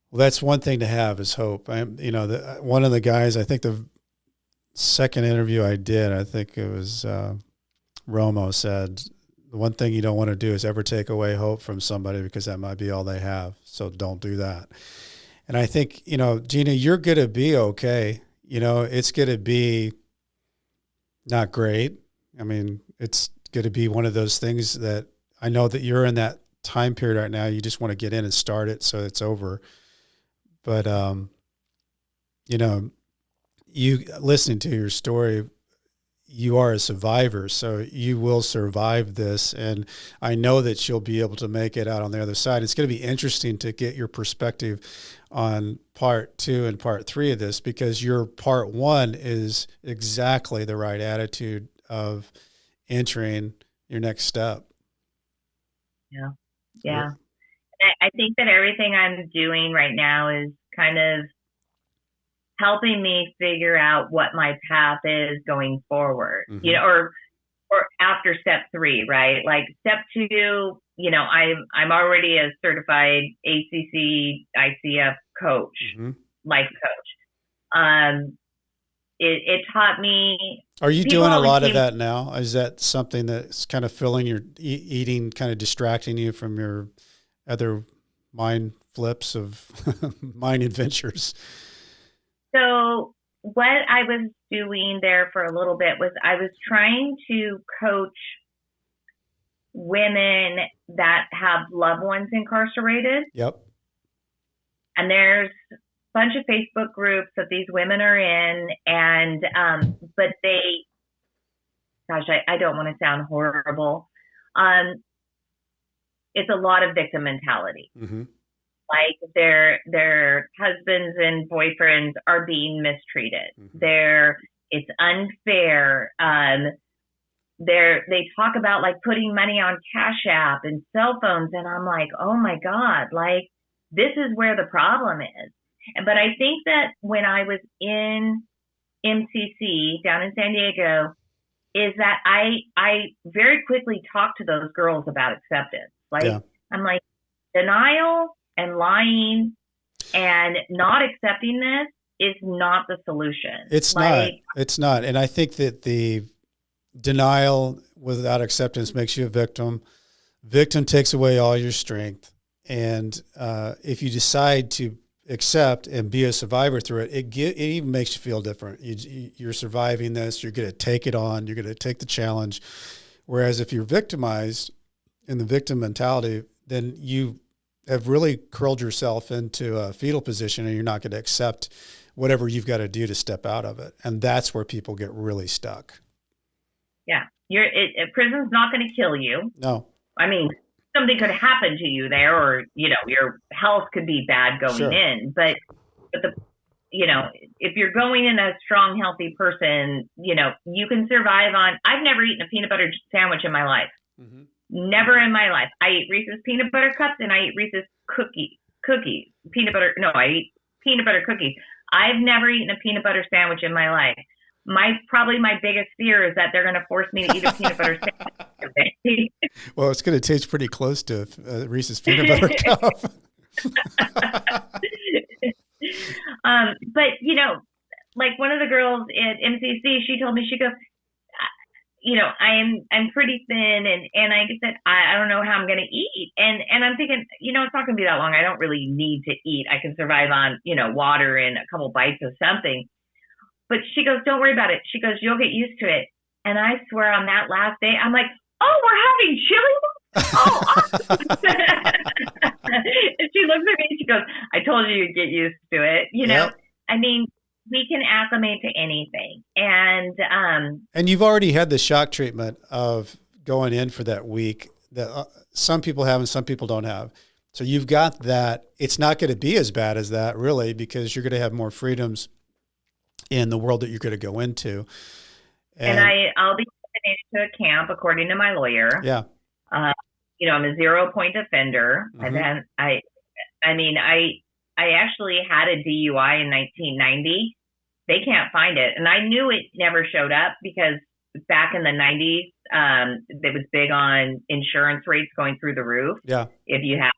Well, that's one thing to have, is hope. One of the guys, I think the second interview I did, I think it was Romo, said the one thing you don't want to do is ever take away hope from somebody, because that might be all they have. So don't do that. And I think, Gina, you're going to be okay. It's going to be not great. I mean, it's going to be one of those things that I know that you're in that time period right now. You just want to get in and start it so it's over. But, you listening to your story, you are a survivor, so you will survive this. And I know that you'll be able to make it out on the other side. It's going to be interesting to get your perspective on part 2 and part 3 of this, because your part 1 is exactly the right attitude of entering your next step. Yeah. Yeah. I think that everything I'm doing right now is kind of helping me figure out what my path is going forward, Mm-hmm. you know, or after step 3, right? Like step 2, you know, I'm already a certified ACC ICF coach, Mm-hmm. life coach. It taught me. Are you doing a lot of that now? Is that something that's kind of filling your eating, kind of distracting you from your other mind flips of mind adventures? So what I was doing there for a little bit was I was trying to coach women that have loved ones incarcerated. Yep. And there's a bunch of Facebook groups that these women are in, and but they, gosh, I don't want to sound horrible. It's a lot of victim mentality. Mm-hmm. Like their husbands and boyfriends are being mistreated. Mm-hmm. It's unfair. They talk about like putting money on Cash App and cell phones, and I'm like, oh my God, like this is where the problem is. But I think that when I was in MCC down in San Diego, is that I very quickly talked to those girls about acceptance. Like, yeah. I'm like, denial and lying and not accepting this is not the solution. It's not. And I think that the denial without acceptance makes you a victim. Victim takes away all your strength. And if you decide to accept and be a survivor through it, it even makes you feel different. You're surviving this. You're going to take it on. You're going to take the challenge. Whereas if you're victimized in the victim mentality, then you have really curled yourself into a fetal position and you're not going to accept whatever you've got to do to step out of it. And that's where people get really stuck. Yeah. Prison's not going to kill you. No. I mean, something could happen to you there, or, you know, your health could be bad going in, but if you're going in a strong, healthy person, you know, you can survive on. I've never eaten a peanut butter sandwich in my life. Mm-hmm. Never in my life. I eat Reese's peanut butter cups and I eat Reese's cookies. I eat peanut butter cookies. I've never eaten a peanut butter sandwich in my life. Probably my biggest fear is that they're going to force me to eat a peanut butter sandwich. Well, it's going to taste pretty close to Reese's peanut butter cup. But, you know, like one of the girls at MCC, she told me, she goes, you know, I'm pretty thin, and I said, I don't know how I'm going to eat. And I'm thinking, you know, it's not going to be that long. I don't really need to eat. I can survive on, you know, water and a couple bites of something. But she goes, don't worry about it. She goes, you'll get used to it. And I swear on that last day, I'm like, oh, we're having chili? Oh, awesome. And she looks at me and she goes, I told you you'd get used to it. You know, I mean, we can acclimate to anything. And you've already had the shock treatment of going in for that week that some people have and some people don't have. So you've got that. It's not going to be as bad as that, really, because you're going to have more freedoms in the world that you're going to go into. And I'll be taken into a camp, according to my lawyer. Yeah. You know, I'm a 0-point offender. Mm-hmm. And then I actually had a DUI in 1990. They can't find it. And I knew it never showed up because back in the 90s, it was big on insurance rates going through the roof. Yeah. If you have,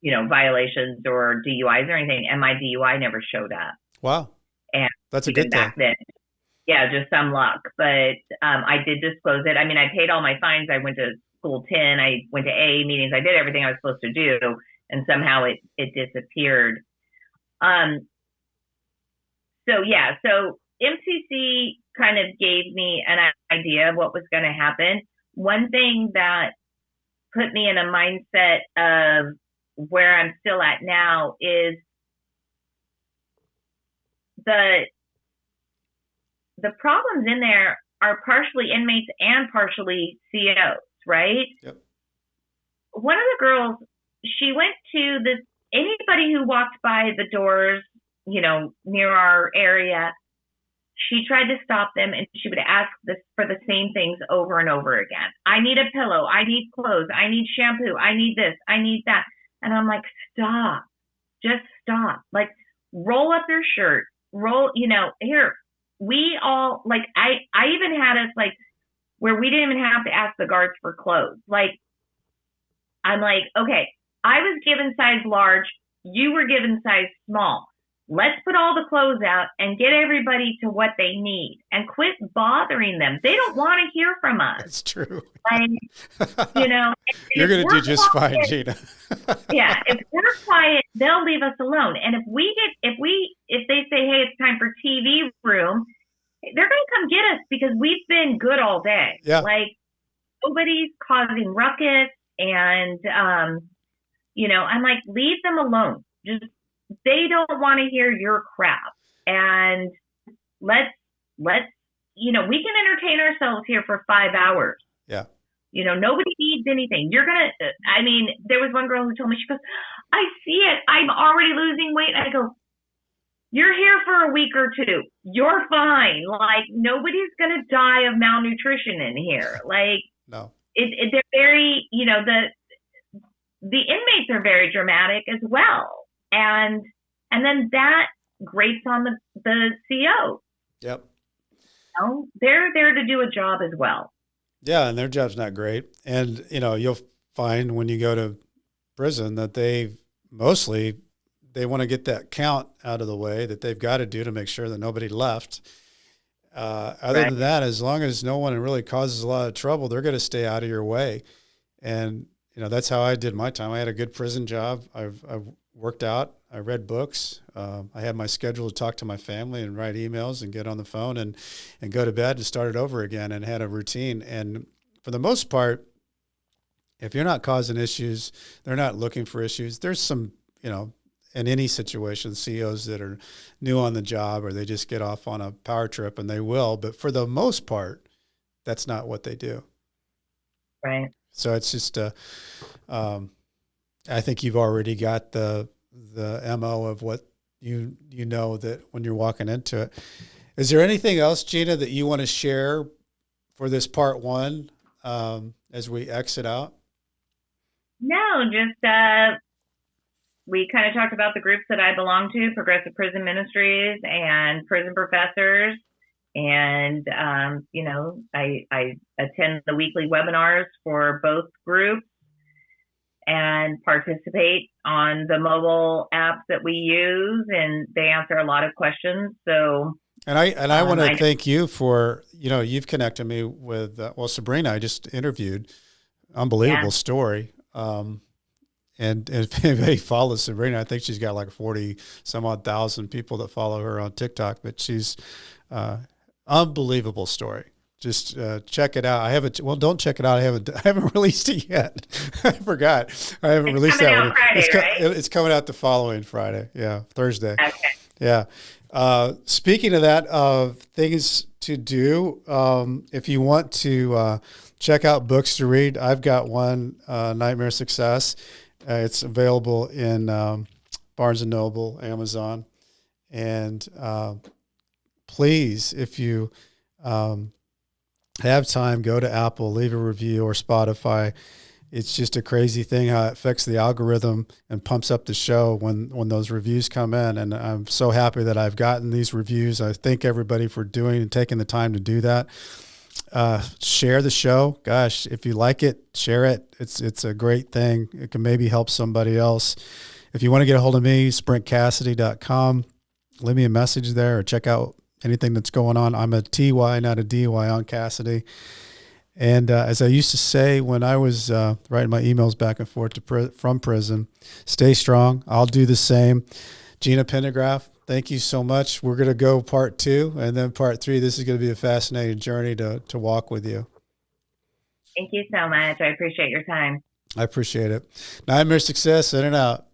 you know, violations or DUIs or anything. And my DUI never showed up. Wow. And that's a good thing. Then, yeah, just some luck. But I did disclose it. I mean, I paid all my fines. I went to school 10. I went to AA meetings. I did everything I was supposed to do. And somehow it disappeared. So MCC kind of gave me an idea of what was going to happen. One thing that put me in a mindset of where I'm still at now is the problems in there are partially inmates and partially COs, right? Yep. One of the girls, she went to anybody who walked by the doors, you know, near our area, she tried to stop them, and she would ask this for the same things over and over again. I need a pillow. I need clothes. I need shampoo. I need this. I need that. And I'm like, stop. Just stop. Like, roll up your shirt. Roll, here. We all, like, I even had us, like, where we didn't even have to ask the guards for clothes. Like, I'm like, okay, I was given size large. You were given size small. Let's put all the clothes out and get everybody to what they need and quit bothering them. They don't want to hear from us. That's true. Like, you're going to do just fine, Gina. Yeah. If we're quiet, they'll leave us alone. And if they say, hey, it's time for TV room, they're going to come get us because we've been good all day. Yeah. Like, nobody's causing ruckus. And, I'm like, leave them alone. They don't want to hear your crap. And let's, we can entertain ourselves here for 5 hours. Yeah. Nobody needs anything. There was one girl who told me, she goes, I see it. I'm already losing weight. I go, you're here for a week or two. You're fine. Like, nobody's going to die of malnutrition in here. Like, no, they're very, the inmates are very dramatic as well. And then that grates on the CO. Yep. They're there to do a job as well. Yeah, and their job's not great. And, you'll find when you go to prison that they want to get that count out of the way that they've got to do to make sure that nobody left. Other than that, as long as no one really causes a lot of trouble, they're going to stay out of your way. And, that's how I did my time. I had a good prison job. I've worked out. I read books. I had my schedule to talk to my family and write emails and get on the phone and go to bed and start it over again and had a routine. And for the most part, if you're not causing issues, they're not looking for issues. There's some, in any situation, CEOs that are new on the job or they just get off on a power trip, and they will. But for the most part, that's not what they do. Right. So it's just, I think you've already got the MO of what you know that when you're walking into it. Is there anything else, Gina, that you want to share for this part one as we exit out? No, just we kind of talked about the groups that I belong to, Progressive Prison Ministries and Prison Professors. And, I attend the weekly webinars for both groups and participate on the mobile apps that we use, and they answer a lot of questions. So, and I want to thank you for, you've connected me with, Sabrina, I just interviewed, unbelievable story. And if anybody follows Sabrina, I think she's got like 40 some odd thousand people that follow her on TikTok, but she's, unbelievable story. Just check it out. Don't check it out. I haven't released it yet. I forgot. I haven't released that one. Friday, it's coming out the following Friday. Yeah, Thursday. Okay. Yeah. Speaking of that, things to do. If you want to check out books to read, I've got one, Nightmare Success. It's available in Barnes & Noble, Amazon. And please, if you have time, go to Apple, leave a review, or Spotify. It's just a crazy thing how it affects the algorithm and pumps up the show when those reviews come in. And I'm so happy that I've gotten these reviews. I thank everybody for doing and taking the time to do that. Share the show. Gosh, if you like it, share it. It's a great thing. It can maybe help somebody else. If you want to get a hold of me, sprintcassidy.com. Leave me a message there or check out anything that's going on. I'm a TY, not a DY on Cassidy. And as I used to say when I was writing my emails back and forth from prison, stay strong. I'll do the same. Gina Pendergraph, thank you so much. We're going to go part 2 and then part 3. This is going to be a fascinating journey to walk with you. Thank you so much. I appreciate your time. I appreciate it. Nightmare Success, in and out.